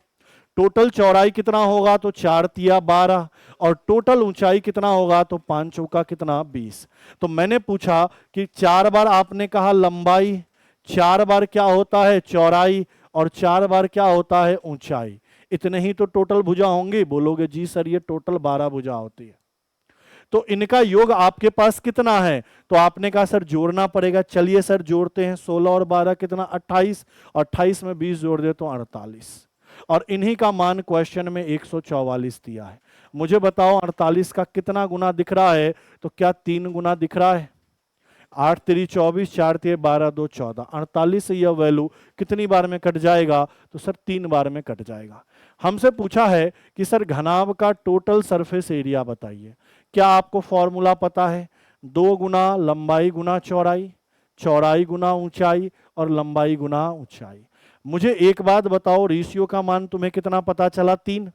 टोटल चौड़ाई कितना होगा? तो 4 तिया 12। और टोटल ऊंचाई कितना होगा? तो 5 चौका कितना? 20। तो मैंने पूछा कि 4 बार आपने कहा लंबाई, 4 बार क्या होता है? चौड़ाई, और 4 बार क्या होता है? ऊंचाई। इतने ही तो टोटल भुजा होंगी। बोलोगे जी सर ये टोटल 12 भुजा होती है। तो इनका योग आपके पास कितना है? तो आपने कहा सर जोड़ना पड़ेगा। चलिए सर जोड़ते हैं। 16 और 12 कितना? 28। 28 में 20 जोड़ दे तो 48। और इन्हीं का मान क्वेश्चन में 144 दिया है। मुझे बताओ 48 का कितना गुना दिख रहा है? तो क्या 3 गुना दिख रहा है? 8 3 24, 4 3 12, 2 14। 48 से यह वैल्यू कितनी बार में कट जाएगा? तो सर 3 बार में कट जाएगा। हमसे पूछा है कि सर घनाभ का टोटल सरफेस एरिया बताइए। क्या आपको फॉर्मूला पता है? 2 गुना लंबाई गुना चौड़ाई, चौड़ाई गुना ऊंचाई और लंबाई गुना ऊंचाई। मुझे एक बात बताओ, रेशियो का मान तुम्हें कितना पता चला? 3।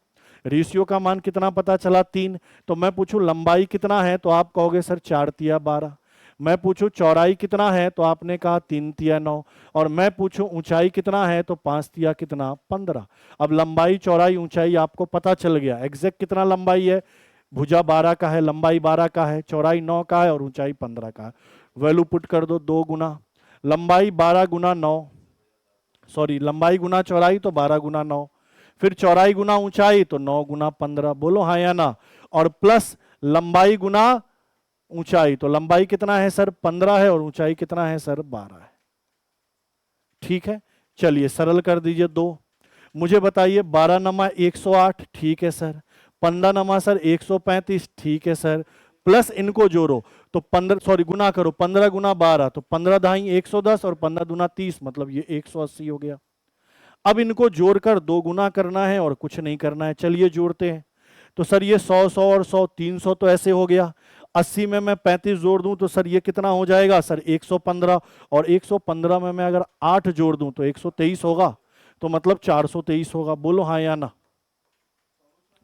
रेशियो का मान कितना पता चला? 3। तो मैं पूछूं लंबाई कितना है? तो आप कहोगे सर 4 तिया 12। मैं पूछूं चौड़ाई कितना है? तो आपने कहा 3 तिया 9। और मैं पूछूं ऊंचाई कितना है? तो 5 तिया कितना? 15। अब लंबाई, चौड़ाई, ऊंचाई आपको पता चल गया। एग्जैक्ट कितना लंबाई है? भुजा 12 का है, लंबाई 12 का है, चौड़ाई 9 का है और ऊंचाई 15 का है। वैल्यू पुट कर दो। 2 गुना लंबाई 12 गुना 9, सॉरी लंबाई गुना चौड़ाई तो 12 गुना 9, फिर चौड़ाई गुना ऊंचाई तो 9 गुना 15। बोलो हाँ या ना? और प्लस लंबाई गुना ऊंचाई, तो लंबाई कितना है सर? 15 है और ऊंचाई कितना है सर? 12 है। ठीक है, चलिए सरल कर दीजिए। 2 मुझे बताइए 12 नमा 108, ठीक है सर। 15 नमा सर 135, ठीक है सर। प्लस इनको जोड़ो तो 15, सॉरी गुना करो, 15 गुना 12 तो 15 दाई 110 और 15 दूना 30, मतलब ये 180 हो गया। अब इनको जोड़कर 2 गुना करना है और कुछ नहीं करना है। चलिए जोड़ते हैं। तो सर ये 100 100 और 100 300 तो ऐसे हो गया। 80 में मैं 35 जोड़ दूं तो सर ये कितना हो जाएगा सर? 115। और 115 में मैं अगर 8 जोड़ दूं तो 123 होगा, तो मतलब 423 होगा। बोलो हाँ या ना?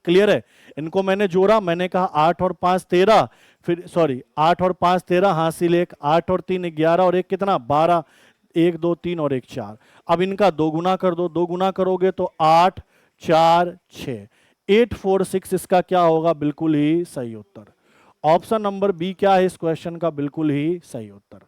क्लियर है? इनको मैंने जोड़ा, मैंने कहा 8 और 5 13, फिर सॉरी 8 और 5 13, हासिल 1, 8 और 3 11 और 1 कितना? 12, 1 2 3 और 1 4। अब इनका 2 गुना कर दो। 2 गुना करोगे तो 8 4 6, 846 इसका क्या होगा? बिल्कुल ही सही उत्तर। ऑप्शन नंबर बी क्या है इस क्वेश्चन का? बिल्कुल ही सही उत्तर।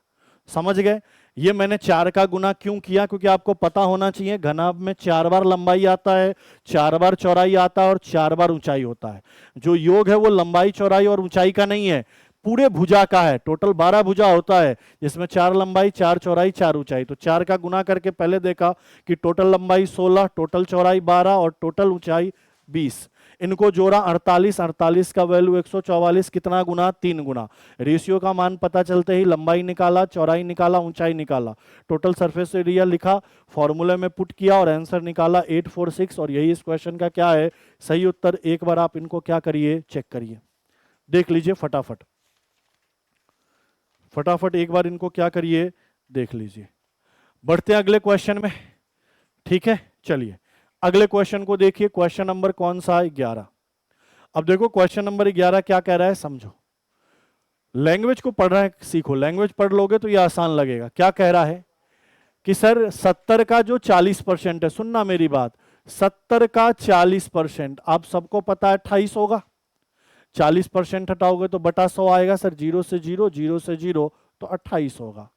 समझ गए? ये मैंने 4 का गुना क्यों किया? क्योंकि आपको पता होना चाहिए घनाभ में 4 बार लंबाई आता है, 4 बार चौड़ाई आता है और 4 बार ऊंचाई होता है। जो योग है वो लंबाई, चौड़ाई और ऊंचाई का नहीं है, पूरे भुजा का है। टोटल 12 भुजा होता है, जिसमें 4 लंबाई, 4 चौड़ाई, 4 ऊंचाई। तो 4 का गुना करके पहले देखा कि टोटल लंबाई 16, टोटल चौड़ाई 12 और टोटल ऊंचाई 20। इनको जोड़ा 48, 48 का वैल्यू 144, कितना गुना? 3 गुना। रेशियो का मान पता चलते ही लंबाई निकाला, चौड़ाई निकाला, ऊंचाई निकाला, टोटल सरफेस एरिया लिखा, फॉर्मूले में पुट किया और आंसर निकाला 846। और यही इस क्वेश्चन का क्या है? सही उत्तर। एक बार आप इनको क्या करिए? चेक करिए, देख लीजिए फटाफट फटाफट एक बार इनको क्या करिए? देख लीजिए। बढ़ते हैं अगले क्वेश्चन में, ठीक है। चलिए अगले क्वेश्चन को देखिए। क्वेश्चन नंबर कौन सा है? 11। अब देखो क्वेश्चन नंबर 11 क्या कह रहा है, समझो। लैंग्वेज को पढ़ रहे हैं, सीखो। लैंग्वेज पढ़ लोगे तो ये आसान लगेगा। क्या कह रहा है कि सर 70 का जो 40% है, सुनना मेरी बात, 70 का 40%, आप सबको पता है 28 होगा। 40% हटाओगे तो बटा 100 आएगा सर, 0 से 0, 0 से 0 तो 28 होगा।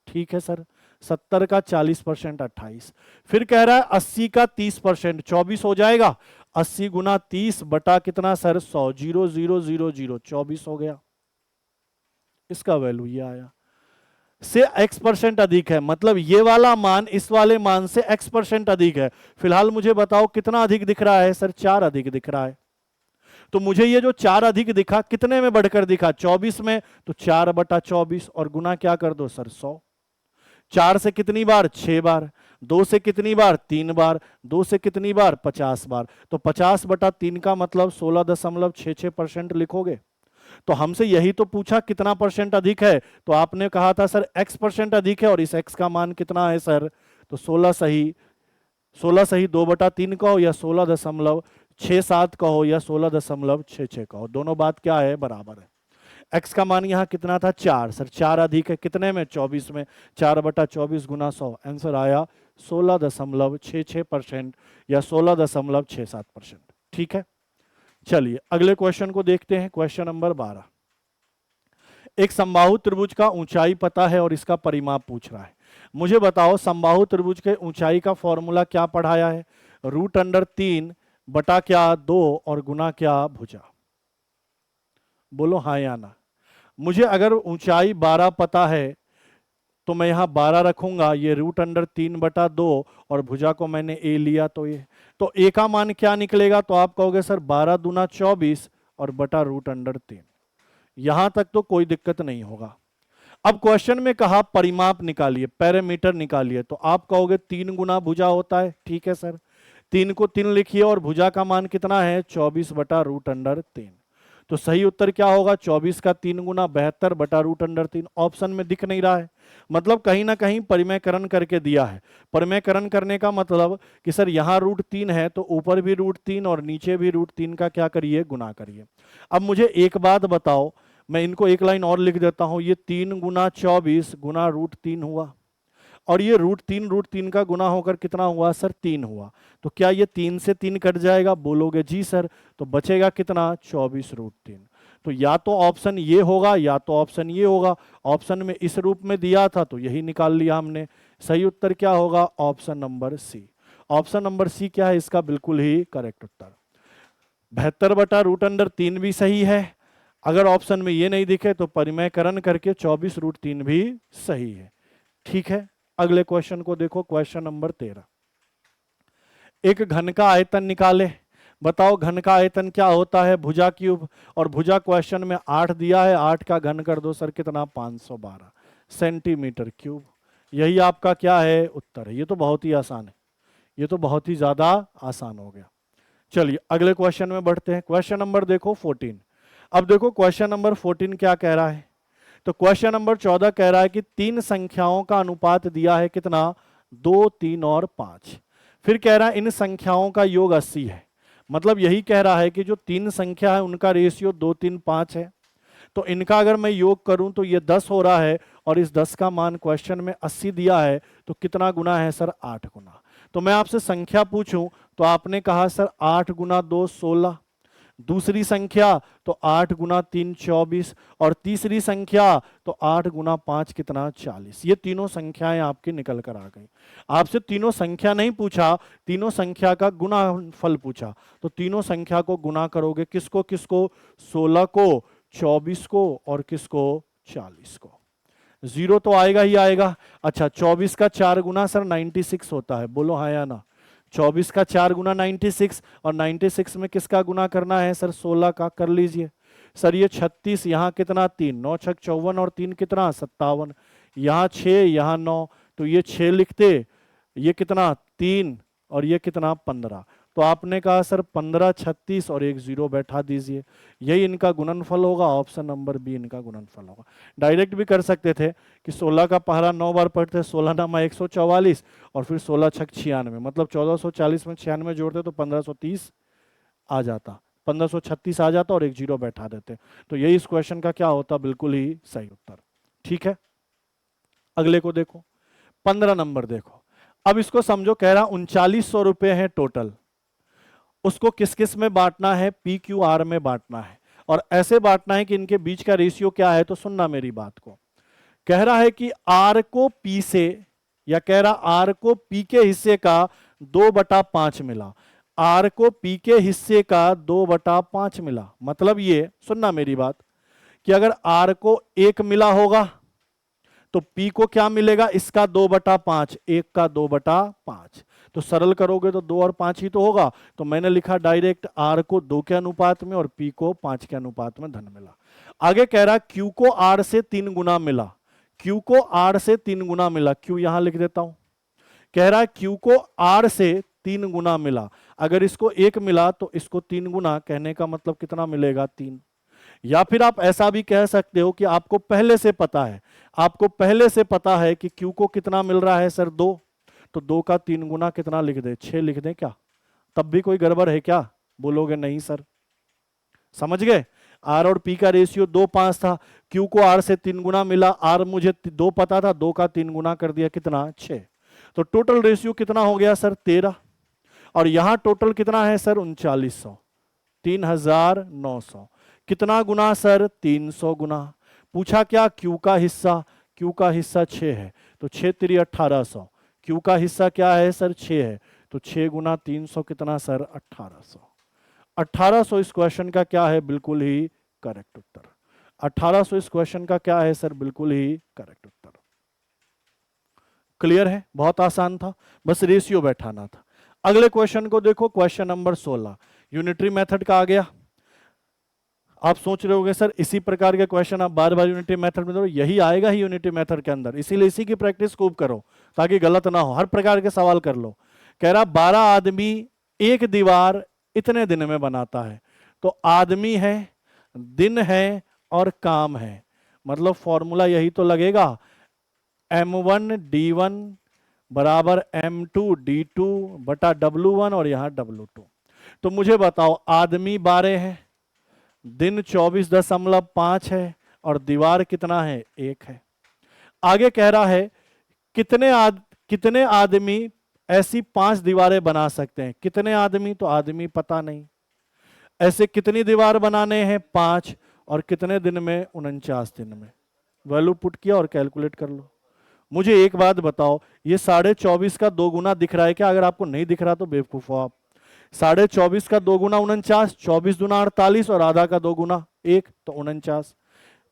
ठीक है सर, 70 का 40% 28। फिर कह रहा है 80 का 30% 24 हो जाएगा। 80 गुना 30 बटा कितना सर? 100, 0 0 0 0, 24 हो गया। इसका वैल्यू ये आया। से x% अधिक है, मतलब ये वाला मान इस वाले मान से x% अधिक है। फिलहाल मुझे बताओ कितना अधिक दिख रहा है सर? 4 अधिक दिख रहा है। तो मुझे ये जो 4 अधिक दिखा कितने में बढ़कर दिखा? 24 में। तो 4 बटा 24 और गुना क्या कर दो सर? 100। 4 से कितनी बार? 6 बार। 2 से कितनी बार? 3 बार। 2 से कितनी बार? 50 बार। तो 50 बटा 3 का मतलब 16.66% लिखोगे। तो हमसे यही तो पूछा कितना परसेंट अधिक है, तो आपने कहा था सर x% अधिक है, और इस x का मान कितना है सर? तो 16 सही, 16 सही 2/3 कहो या 16.67 कहो या 16.66 कहो, दोनों बात क्या है? बराबर है। x का मान यहां कितना था? 4। सर 4 अधिक है कितने में? 24 में। 4/24 गुना 100, आंसर आया 16.66% या 16.67%। ठीक है। चलिए अगले क्वेश्चन को देखते हैं। Question number 12। एक समबाहु त्रिभुज का ऊंचाई पता है और इसका परिमाप पूछ रहा है। मुझे बताओ समबाहु त्रिभुज के ऊंचाई का फॉर्मूला क्या पढ़ाया है? √3 बटा क्या? 2 और गुना क्या? भुजा। बोलो हाँ या ना। मुझे अगर ऊंचाई 12 पता है तो मैं यहां 12 रखूंगा, ये √3 बटा 2 और भुजा को मैंने a लिया, तो ये तो a का मान क्या निकलेगा? तो आप कहोगे सर 12 दूना 24 और बटा √3। यहां तक तो कोई दिक्कत नहीं होगा। अब क्वेश्चन में कहा परिमाप निकालिए, पैरामीटर निकालिए, तो आप कहोगे 3 गुना भुजा होता है। ठीक है सर, 3 को 3 लिखिए और भुजा का मान कितना है? 24 बटा √3। तो सही उत्तर क्या होगा? 24 का 3 गुना 72 बटा √3। ऑप्शन में दिख नहीं रहा है, मतलब कहीं ना कहीं परिमेयकरण करके दिया है। परिमेयकरण करने का मतलब कि सर यहाँ √3 है तो ऊपर भी √3 और नीचे भी √3 का क्या करिए? गुना करिए। अब मुझे एक बात बताओ, मैं इनको एक लाइन और लिख देता हूं, ये 3 गुना 24 गुना √3 हुआ, और ये √3 का गुना होकर कितना हुआ सर? 3 हुआ। तो क्या ये 3 से 3 कट जाएगा? बोलोगे जी सर। तो बचेगा कितना? 24√3। तो या तो ऑप्शन ये होगा या तो ऑप्शन ये होगा। ऑप्शन में इस रूप में दिया था तो यही निकाल लिया हमने। सही उत्तर क्या होगा? Option number C. Option number C क्या है इसका? बिल्कुल ही करेक्ट उत्तर। 72 बटा √3 भी सही है। अगर ऑप्शन में ये नहीं दिखे तो परिमेयकरण करके 24√3 भी सही है। ठीक है, अगले क्वेश्चन को देखो। Question number 13। एक घन का आयतन निकाले। बताओ घन का आयतन क्या होता है? भुजा क्यूब। और भुजा क्वेश्चन में 8 दिया है, 8 का घन कर दो सर, कितना? 512 सेंटीमीटर क्यूब। यही आपका क्या है? उत्तर है। ये तो बहुत ही आसान है, ये तो बहुत ही ज्यादा आसान हो गया। चलिए अगले क्वेश्चन में बढ़ते हैं। क्वेश्चन नंबर देखो 14। अब देखो क्वेश्चन नंबर 14 क्या कह रहा है। तो क्वेश्चन नंबर 14 कह रहा है कि 3 संख्याओं का अनुपात दिया है कितना? 2, 3 और 5। फिर कह रहा है इन संख्याओं का योग 80 है। मतलब यही कह रहा है कि जो 3 संख्या है उनका रेशियो 2, 3, 5 है। तो इनका अगर मैं योग करूं तो ये 10 हो रहा है, और इस 10 का मान क्वेश्चन में 80 दिया है, तो कितना गुना है सर? 8 गुना। तो मैं आपसे संख्या पूछूं तो आपने कहा सर 8 गुना 2 16, दूसरी संख्या तो 8 गुना 3 24, और तीसरी संख्या तो 8 गुना 5 कितना? 40। ये तीनों संख्याएं आपकी निकल कर आ गई। आपसे तीनों संख्या नहीं पूछा, तीनों संख्या का गुणाफल पूछा। तो तीनों संख्या को गुना करोगे, किसको किसको? 16 को, 24 को और किसको? 40 को। 0 तो आएगा ही आएगा। अच्छा 24 का 4 गुना सर 96 होता है। बोलो हाँ या ना। 24 का 4 गुना 96, और 96 में किसका गुना करना है सर? 16 का। कर लीजिए सर। ये 36, यहाँ कितना 3, 9 छक 54 और 3 कितना 57, यहाँ 6 यहाँ 9, तो ये 6 लिखते, ये कितना 3 और ये कितना 15। तो आपने कहा सर 15, 36 और एक 0 बैठा दीजिए, यही इनका गुणनफल होगा। ऑप्शन नंबर बी इनका गुणनफल होगा। डायरेक्ट भी कर सकते थे कि 16 का पहला 9 बार पढ़ते, 16 नामा 144 और फिर 16 छक 96, मतलब 1440 में 96 जोड़ते तो 1530 आ जाता, 1536 आ जाता और एक 0 बैठा देते। तो यही इस क्वेश्चन का क्या होता? बिल्कुल ही सही उत्तर। ठीक है, अगले को देखो, 15 नंबर देखो। अब इसको समझो, कह रहा 3900 रुपए है टोटल, उसको किस किस में बांटना है? पी क्यू आर में बांटना है, और ऐसे बांटना है कि इनके बीच का रेशियो क्या है। तो सुनना मेरी बात को, कह रहा है कि आर को पी से, या कह रहा आर को पी के हिस्से का 2/5 मिला, आर को पी के हिस्से का 2/5 मिला। मतलब ये सुनना मेरी बात कि अगर आर को 1 मिला होगा तो पी को क्या मिलेगा? इसका 2/5, 1 का 2/5। तो सरल करोगे तो 2 और 5 ही तो होगा। तो मैंने लिखा डायरेक्ट आर को 2 के अनुपात में और पी को 5 के अनुपात में धन मिला। आगे कह रहा क्यू को आर से 3 गुना मिला, क्यू को आर से 3 गुना मिला, क्यू यहां लिख देता हूं। कह रहा है क्यू को आर से 3 गुना मिला, अगर इसको 1 मिला तो इसको 3 गुना, कहने का मतलब कितना मिलेगा? 3। या फिर आप ऐसा भी कह सकते हो कि आपको पहले से पता है, आपको पहले से पता है कि क्यू को कितना मिल रहा है सर? 2, तो 2 का 3 गुना कितना लिख दे? 6 लिख दे क्या? तब भी कोई गड़बड़ है क्या? बोलोगे नहीं सर। समझ गए? आर और पी का रेशियो 2:5 था, क्यू को आर से 3 गुना मिला, आर मुझे 2 पता था, 2 का 3 गुना कर दिया, कितना? 6। तो टोटल रेशियो कितना हो गया सर? 13। और यहां टोटल कितना है सर? 3900, 3900। कितना गुना सर? 300 गुना। पूछा क्या? क्यू का हिस्सा, क्यू का हिस्सा 6 है, तो 6 3 1800। क्यू का हिस्सा क्या है सर? 6 है, तो 6 गुना 300 कितना सर? 1800। 1800 इस क्वेश्चन का क्या है? बिल्कुल ही करेक्ट उत्तर। 1800 इस क्वेश्चन का क्या है सर? बिल्कुल ही करेक्ट उत्तर। क्लियर है? बहुत आसान था, बस रेशियो बैठाना था। अगले क्वेश्चन को देखो, क्वेश्चन नंबर 16, यूनिटरी मेथड का आ गया। आप सोच रहे होगे सर इसी प्रकार के क्वेश्चन आप बार बार यूनिटरी मेथड में दो, यही आएगा ही यूनिटरी मेथड के अंदर, इसीलिए इसी की प्रैक्टिस खूब करो ताकि गलत ना हो, हर प्रकार के सवाल कर लो। कह रहा 12 आदमी एक दीवार इतने दिन में बनाता है, तो आदमी है, दिन है और काम है, मतलब फॉर्मूला यही तो लगेगा, m1 d1 बराबर m2 d2 बटा w1 और यहां w2। तो मुझे बताओ, आदमी 12 है, दिन 24.5 है और दीवार कितना है? 1 है। आगे कह रहा है कितने आदमी ऐसी 5 दीवारें बना सकते हैं? कितने आदमी? तो आदमी पता नहीं। ऐसे कितनी दीवार बनाने हैं? 5। और कितने दिन में? 49 दिन में। वैल्यू पुट किया और कैलकुलेट कर लो। मुझे एक बात बताओ, ये 24.5 का 2 गुना दिख रहा है क्या? अगर आपको नहीं दिख रहा तो बेवकूफ हो आप। 24.5 का 2 गुना 49, 24 दूना 48 और आधा का 2 गुना 1, तो 49।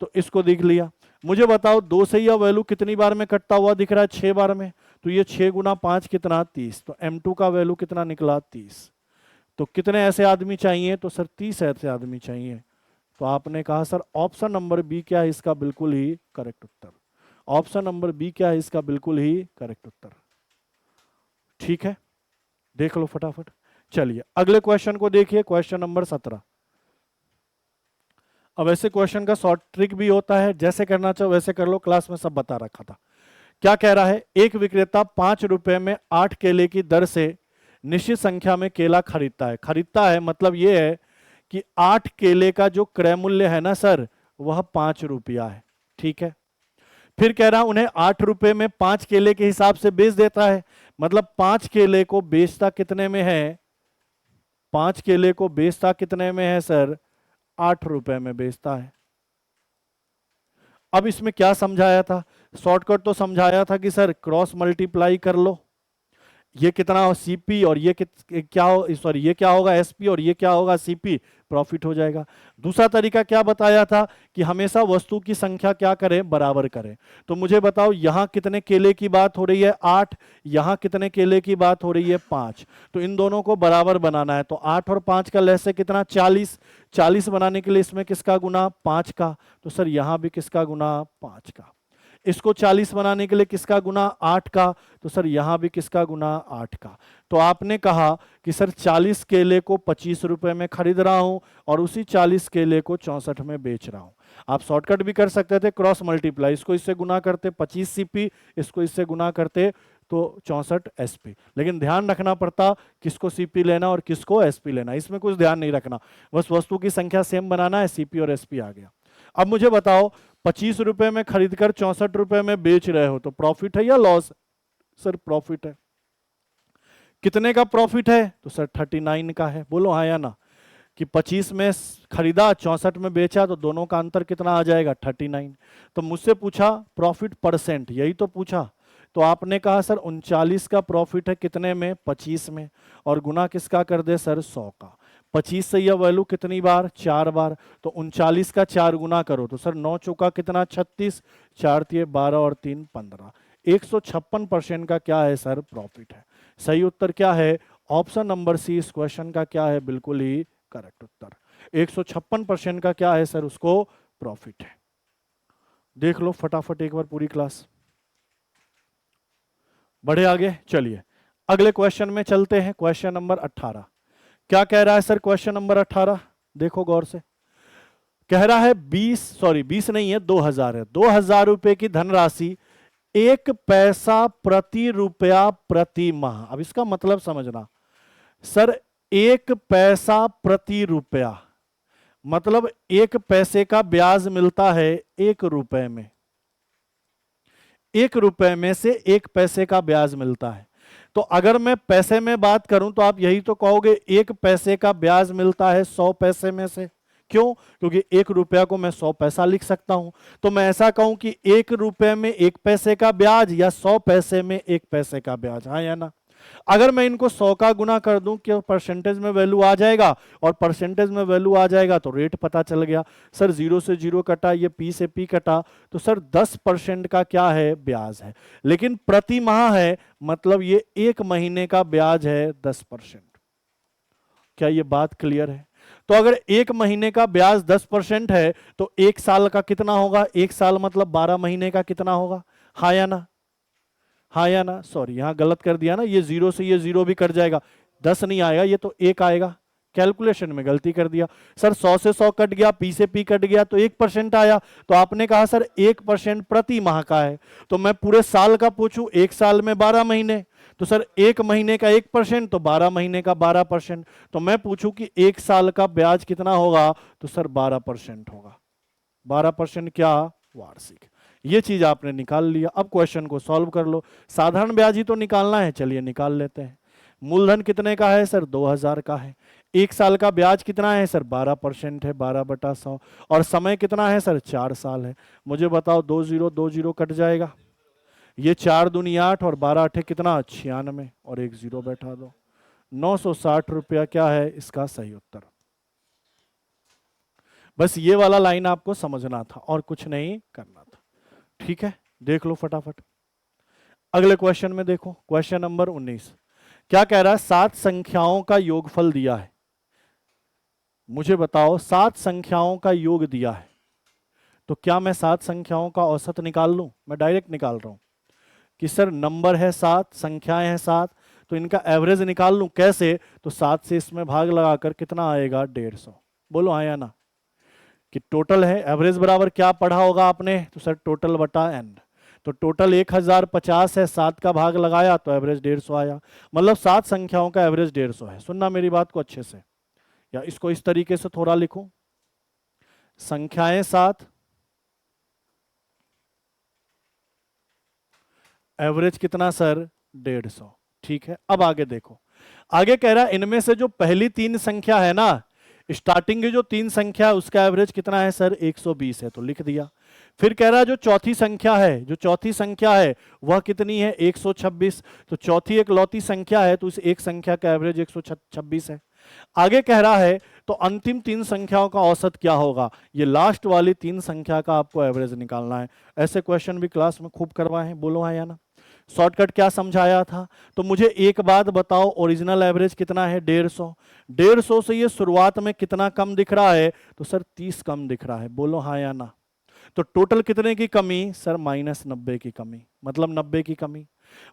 तो इसको देख लिया। मुझे बताओ 2 से यह वैल्यू कितनी बार में कटता हुआ दिख रहा है? 6 बार में। तो ये 6 गुना 5 कितना? 30। तो m2 का वैल्यू कितना निकला? 30। तो कितने ऐसे आदमी चाहिए? तो सर 30 ऐसे आदमी चाहिए। तो आपने कहा सर ऑप्शन नंबर बी क्या है इसका बिल्कुल ही करेक्ट उत्तर। ऑप्शन नंबर बी क्या है इसका बिल्कुल ही करेक्ट उत्तर। ठीक है, देख लो फटाफट। चलिए अगले क्वेश्चन को देखिए, क्वेश्चन नंबर 17। अब ऐसे क्वेश्चन का शॉर्ट ट्रिक भी होता है, जैसे करना चाहो वैसे कर लो, क्लास में सब बता रखा था। क्या कह रहा है? एक विक्रेता 5 रुपए में 8 केले की दर से निश्चित संख्या में केला खरीदता है। खरीदता है मतलब यह है कि 8 केले का जो क्रय मूल्य है ना सर, वह 5 रुपया है। ठीक है, फिर कह रहा उन्हें 8 रुपए में 5 केले के हिसाब से बेच देता है, मतलब 5 केले को बेचता कितने में है? 5 केले को बेचता कितने में है सर? 8 रुपए में बेचता है। अब इसमें क्या समझाया था? शॉर्टकट तो समझाया था कि सर क्रॉस मल्टीप्लाई कर लो, ये कितना हो सीपी और ये क्या हो, सॉरी ये क्या होगा एसपी और ये क्या होगा सीपी, प्रॉफिट हो जाएगा। दूसरा तरीका क्या बताया था कि हमेशा वस्तु की संख्या क्या करें, बराबर करें। तो मुझे बताओ यहां कितने केले की बात हो रही है 8, यहां कितने केले की बात हो रही है 5, तो इन दोनों को बराबर बनाना है। तो 8 और 5 का लहसे कितना 40, 40 बनाने के लिए इसमें किसका गुना 5 का, तो सर यहां भी किसका गुना 5 का। इसको 40 बनाने के लिए किसका गुना 8 का, तो सर यहां भी किसका गुना 8 का। तो आपने कहा कि सर 40 केले को 25 रुपए में खरीद रहा हूं और उसी 40 केले को 64 में बेच रहा हूं। आप शॉर्टकट भी कर सकते थे, क्रॉस मल्टीप्लाई, इसको इससे गुना करते 25 सीपी, इसको इससे गुना करते तो 64 एसपी। लेकिन ध्यान रखना पड़ता किसको सीपी लेना और किसको एसपी लेना, इसमें कुछ ध्यान नहीं रखना, बस वस्तु की संख्या सेम बनाना है, सीपी और एसपी आ गया। अब मुझे बताओ 25 रुपए में खरीदकर 64 रुपए में बेच रहे हो तो प्रॉफिट है या लॉस, सर प्रॉफिट है। कितने का प्रॉफिट है, तो सर 39 का है। बोलो हाँ या ना, कि 25 में खरीदा 64 में बेचा तो दोनों का अंतर कितना आ जाएगा 39। तो मुझसे पूछा प्रॉफिट परसेंट, यही तो पूछा, तो आपने कहा सर 39 का प्रॉफिट है कितने में 25 में, और गुना किसका कर दे सर 100 का। 25 से यह वैल्यू कितनी बार 4 बार, तो 39 का 4 गुना करो तो सर 9 चौका कितना 36, 4 तिये 12 और 3 15, 156% का क्या है सर प्रॉफिट है। सही उत्तर क्या है, ऑप्शन नंबर सी इस क्वेश्चन का क्या है, बिल्कुल ही करेक्ट उत्तर। 156% का क्या है सर, उसको प्रॉफिट है। देख लो फटाफट एक बार पूरी क्लास। बढ़े आगे, चलिए अगले क्वेश्चन में चलते हैं। क्वेश्चन नंबर 18 क्या कह रहा है सर, क्वेश्चन नंबर 18 देखो गौर से। कह रहा है 20 नहीं है 2000 है, 2000 रुपए की धनराशि 1 पैसा प्रति रुपया प्रति माह। अब इसका मतलब समझना सर, 1 पैसा प्रति रुपया मतलब 1 पैसे का ब्याज मिलता है 1 रुपए में, 1 रुपए में से 1 पैसे का ब्याज मिलता है। तो अगर मैं पैसे में बात करूं तो आप यही तो कहोगे 1 पैसे का ब्याज मिलता है 100 पैसे में से। क्यों, क्योंकि 1 रुपया को मैं 100 पैसा लिख सकता हूं। तो मैं ऐसा कहूं कि 1 रुपए में 1 पैसे का ब्याज या 100 पैसे में 1 पैसे का ब्याज, हाँ या ना। अगर मैं इनको 100 का गुना कर दूं कि परसेंटेज में वैल्यू आ जाएगा, और परसेंटेज में वैल्यू आ जाएगा तो रेट पता चल गया। सर 0 से 0 कटा, ये P से P कटा, तो सर 10% का क्या है ब्याज है। लेकिन प्रति माह है, मतलब ये 1 महीने का ब्याज है 10%। क्या ये बात क्लियर है। तो अगर 1 महीने का ब्याज 10% है तो 1 साल का कितना होगा, 1 साल मतलब 12 महीने का कितना होगा, हाँ या ना, हाँ या ना। सॉरी यहां गलत कर दिया ना, ये 0 से ये 0 भी कट जाएगा, 10 नहीं आएगा, ये तो 1 आएगा, कैलकुलेशन में गलती कर दिया। सर 100 से 100 कट गया, P से P कट गया तो 1% आया। तो आपने कहा सर 1% प्रति माह का है, तो मैं पूरे साल का पूछूं, 1 साल में 12 महीने, तो सर 1 महीने का 1% तो 12 महीने का 12%। तो मैं पूछूं कि 1 साल का ब्याज कितना होगा, तो सर 12% होगा। 12% क्या, वार्षिक। ये चीज आपने निकाल लिया। अब क्वेश्चन को सॉल्व कर लो। साधारण ब्याज ही तो निकालना है, चलिए निकाल लेते हैं। मूलधन कितने का है सर, 2000 का है। 1 साल का ब्याज कितना है सर, 12% है, 12/100। और समय कितना है सर, 4 साल है। मुझे बताओ 2 0 2 0 कट जाएगा, ये 4 दूनी 8 और 12 8 कितना 96, और 1 0 बैठा दो। 960 रुपया क्या है इसका सही उत्तर। बस ये वाला लाइन आपको समझना था और कुछ नहीं करना था, ठीक है। देख लो फटाफट अगले क्वेश्चन में। देखो क्वेश्चन नंबर 19 क्या कह रहा है, 7 संख्याओं का योगफल दिया है। मुझे बताओ 7 संख्याओं का योग दिया है, तो क्या मैं 7 संख्याओं का औसत निकाल लूं। मैं डायरेक्ट निकाल रहा हूं कि सर नंबर है 7, संख्याएं हैं 7, तो इनका एवरेज निकाल लूं। कैसे, तो 7 से इसमें भाग लगाकर कितना आएगा 150। बोलो हाँ या ना, कि टोटल है, एवरेज बराबर क्या पढ़ा होगा आपने, तो सर टोटल बटा एन। तो टोटल 1050 है, 7 का भाग लगाया तो एवरेज 150 आया। मतलब 7 संख्याओं का एवरेज 150 है। सुनना मेरी बात को अच्छे से, या इसको इस तरीके से थोड़ा लिखूं, संख्याएं 7, एवरेज कितना सर 150। ठीक है, अब आगे देखो। आगे कह रहा है इनमें से जो पहली 3 संख्या है ना, स्टार्टिंग की जो 3 संख्या है उसका एवरेज कितना है सर 120 है, तो लिख दिया। फिर कह रहा है जो चौथी संख्या है वह कितनी है, 126। तो चौथी एक लौती संख्या है, तो इस एक संख्या का एवरेज 126 है। आगे कह रहा है तो अंतिम तीन संख्याओं का औसत क्या होगा, ये लास्ट वाली तीन संख्या का आपको एवरेज निकालना है। ऐसे क्वेश्चन भी क्लास में खूब करवाए हैं, बोलो हाँ या ना। शॉर्टकट क्या समझाया था, तो मुझे एक बात बताओ, ओरिजिनल एवरेज कितना है, 150। 150 से ये शुरुआत में कितना कम दिख रहा है, तो सर 30 कम दिख रहा है, बोलो हाँ या ना। तो टोटल कितने की कमी, सर -90 की कमी, मतलब 90 की कमी।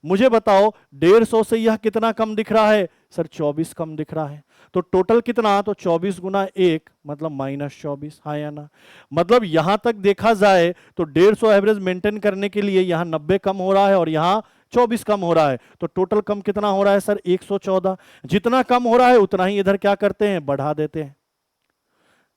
मुझे बताओ 150 से यह कितना कम दिख रहा है, सर 24 कम दिख रहा है। तो टोटल कितना, तो 24 गुना 1 मतलब -24, हाँ या ना। मतलब यहां तक देखा जाए तो 150 एवरेज मेंटेन करने के लिए यहां 90 कम हो रहा है और यहां 24 कम हो रहा है। तो टोटल कम कितना हो रहा है सर, 114। जितना कम हो रहा है उतना ही इधर क्या करते हैं, बढ़ा देते हैं।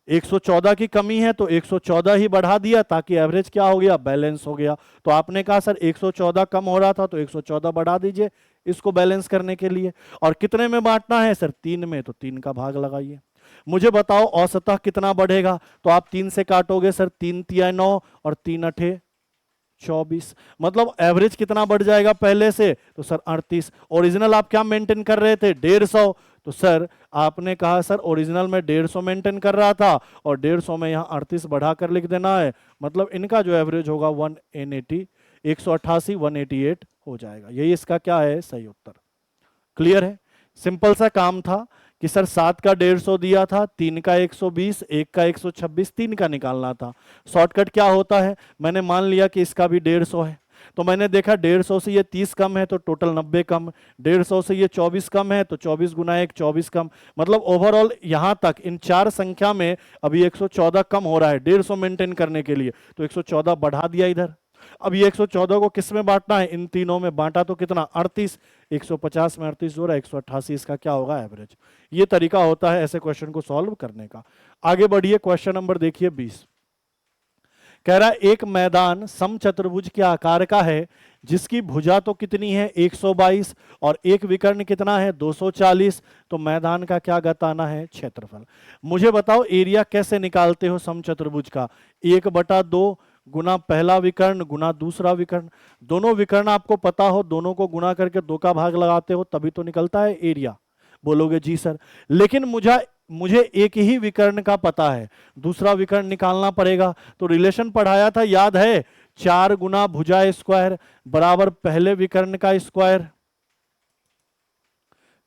114 की कमी है तो 114 ही बढ़ा दिया, ताकि एवरेज क्या हो गया, बैलेंस हो गया। तो आपने कहा सर 114 कम हो रहा था तो 114 बढ़ा दीजिए इसको बैलेंस करने के लिए। और कितने में बांटना है सर, 3 में, तो 3 का भाग लगाइए। मुझे बताओ औसतः कितना बढ़ेगा, तो आप 3 से काटोगे सर, 3 तिया 9 और 3 अठे 24, मतलब एवरेज कितना बढ़ जाएगा पहले से, तो सर 38। ओरिजिनल आप क्या मेंटेन कर रहे थे, 150। तो सर आपने कहा सर ओरिजिनल में 150 मेंटेन कर रहा था और 150 में यहाँ 38 बढ़ाकर लिख देना है, मतलब इनका जो एवरेज होगा 180 188 188 हो जाएगा। यही इसका क्या है, सही उत्तर। क्लियर है, सिंपल सा काम था कि सर 7 का 150 दिया था, 3 का 120, 1 का 126, 3 का निकालना था। शॉर्टकट क्या होता है, मैंने मान लिया कि इसका भी 150 है, तो मैंने देखा 150 से ये 30 कम है तो टोटल 90 कम, 150 से ये 24 कम है तो 24 गुना 1 24 कम, मतलब ओवरऑल यहां तक इन चार संख्या में अभी 114 कम हो रहा है 150 मेंटेन करने के लिए, तो 114 बढ़ा दिया इधर। अब ये 114 को किस में बांटना है, इन तीनों में, बांटा तो कितना 38, 150 में 38 जोड़ा 188, इसका क्या होगा एवरेज। ये तरीका होता है ऐसे क्वेश्चन को सॉल्व करने का। आगे बढ़िए, क्वेश्चन नंबर देखिए 20। कह रहा है एक मैदान समचतुर्भुज के आकार का है जिसकी भुजा तो कितनी है 122 और एक विकर्ण कितना है 240, तो मैदान का क्या बताना है, क्षेत्रफल। मुझे बताओ एरिया कैसे निकालते हो समचतुर्भुज का, 1/2 गुना पहला विकर्ण गुना दूसरा विकर्ण। दोनों विकर्ण आपको पता हो, दोनों को गुना करके 2 का भाग लगाते हो तभी तो निकलता है एरिया। बोलोगे जी सर, लेकिन मुझे एक ही विकर्ण का पता है, दूसरा विकर्ण निकालना पड़ेगा। तो रिलेशन पढ़ाया था याद है, 4 गुना भुजा स्क्वायर बराबर पहले विकर्ण का स्क्वायर,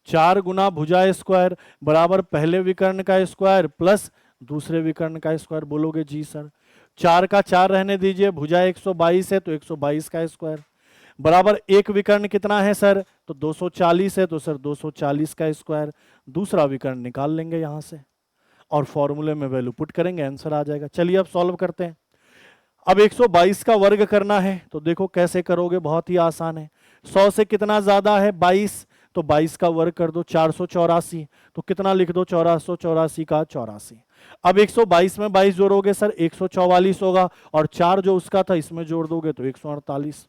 4 गुना भुजा स्क्वायर बराबर पहले विकर्ण का स्क्वायर प्लस दूसरे विकर्ण का स्क्वायर। बोलोगे जी सर, 4 का 4 रहने दीजिए, भुजा 122 है तो 122 का स्क्वायर बराबर एक विकर्ण कितना है सर, तो 240 है तो सर 240 का स्क्वायर। दूसरा विकर्ण निकाल लेंगे यहां से और फॉर्मूले में वैल्यू पुट करेंगे, आंसर आ जाएगा। चलिए अब सॉल्व करते हैं। अब 122 का वर्ग करना है तो देखो कैसे करोगे, बहुत ही आसान है। 100 से कितना ज्यादा है 22, तो 22 का वर्ग कर दो 484, तो कितना लिख दो 484 का 84। अब 122 में 22 जोड़ोगे सर 144 होगा और 4 जो उसका था इसमें जोड़ दोगे तो 148,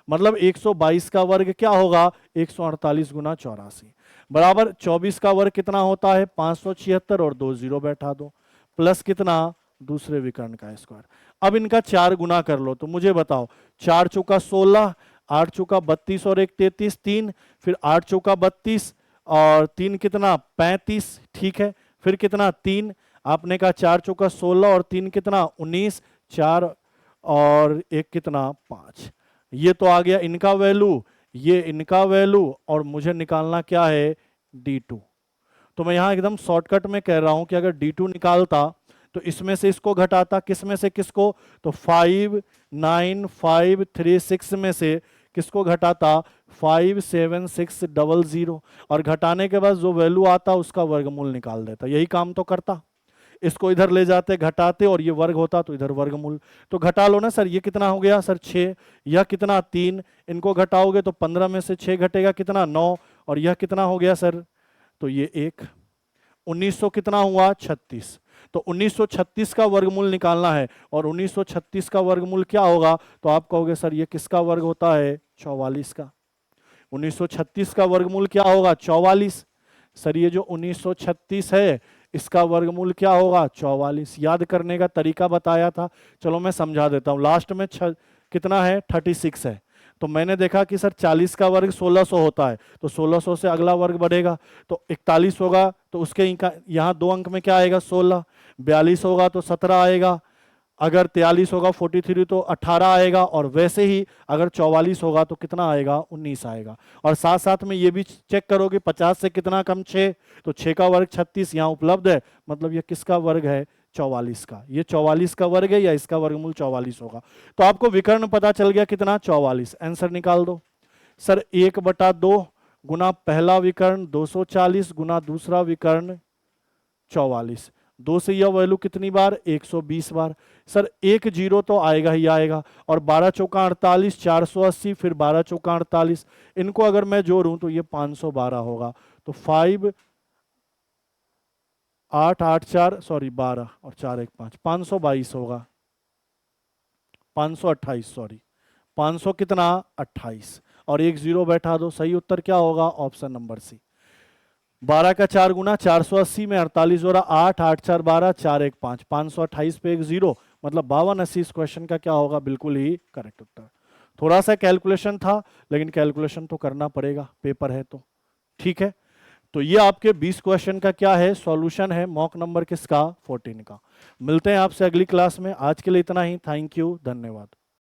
मतलब 122 का वर्ग क्या होगा 148 गुना 84 बराबर 24 का वर्ग कितना होता है 576 और 2 जीरो बैठा दो प्लस कितना दूसरे विकर्ण का स्क्वायर। अब इनका 4 गुना कर लो, तो मुझे बताओ 4 चौका 16, 8 चौका 32 और 1 33, 3, फिर 8 चौका 32 और 3 कितना 35, ठीक है, फिर कितना 3, आपने कहा 4 चौका 16 और 3 कितना 19, 4 और 1 कितना 5। ये तो आ गया इनका वैल्यू, ये इनका वैल्यू, और मुझे निकालना क्या है D2। तो मैं यहां एकदम शॉर्टकट में कह रहा हूं कि अगर D2 निकालता तो इसमें से इसको घटाता, किस में से किसको, तो 5 9 5 3 6 में से किसको घटाता 5 7 6 0 और घटाने के बाद जो वैल्यू आता उसका वर्गमूल निकाल देता। यही काम तो करता, इसको इधर ले जाते घटाते और ये वर्ग होता तो इधर वर्गमूल। तो घटा लो ना सर, ये कितना हो गया सर 6, यह कितना 3, इनको घटाओगे तो 15 में से 6 घटेगा कितना 9 और यह कितना हो गया सर, तो ये 1, 1900 कितना हुआ 36। तो 1936 का वर्गमूल निकालना है और 1936 का वर्गमूल क्या होगा, तो आप कहोगे सर ये किसका वर्ग होता है 44 का। 1936 का वर्गमूल क्या होगा 44। सर ये जो 1936 है इसका वर्गमूल क्या होगा 44। याद करने का तरीका बताया था, चलो मैं समझा देता हूं। लास्ट में कितना है 36 है, तो मैंने देखा कि सर 40 का वर्ग 1600 होता है, तो 1600 से अगला वर्ग बढ़ेगा तो 41 होगा, तो उसके यहाँ 2 अंक में क्या आएगा 16। 42 होगा तो 17 आएगा, अगर 43 होगा 43 तो 18 आएगा, और वैसे ही अगर 44 होगा तो कितना आएगा 19 आएगा। और साथ साथ में ये भी चेक करोगे 50 से कितना कम 6, तो 6 का वर्ग 36 यहाँ उपलब्ध है, मतलब ये किसका वर्ग है 44 का। ये 44 का वर्ग है या इसका वर्गमूल 44 होगा। तो आपको विकर्ण पता चल गया कितना 44। आंसर निकाल दो सर। 1/2 गुना पहला विकर्ण 240 गुना दूसरा विकर्ण 44। 2 से यह वैल्यू कितनी बार 120 बार। सर 1 0 तो आएगा ही आएगा, और 12 चौका 48, 480, फिर 12 चौका 48, इनको अगर मैं जोड़ूं तो ये 512 होगा। तो 5 8 8 4 सॉरी 12 और 4 1 5, 522 होगा। 528 सॉरी, 500 कितना 28, और 1 0 बैठा दो। सही उत्तर क्या होगा ऑप्शन नंबर सी। 12 का 4 गुना 480 में 48 जोड़ा 8 8 4 12 4 1 5, 528 पे 1 0, मतलब 5280 इस क्वेश्चन का क्या होगा, बिल्कुल ही करेक्ट उत्तर। थोड़ा सा कैलकुलेशन था, लेकिन कैलकुलेशन तो करना पड़ेगा, पेपर है तो। ठीक है, तो ये आपके 20 क्वेश्चन का क्या है सॉल्यूशन है, मॉक नंबर किसका 14 का। मिलते हैं आपसे अगली क्लास में, आज के लिए इतना ही। थैंक यू, धन्यवाद।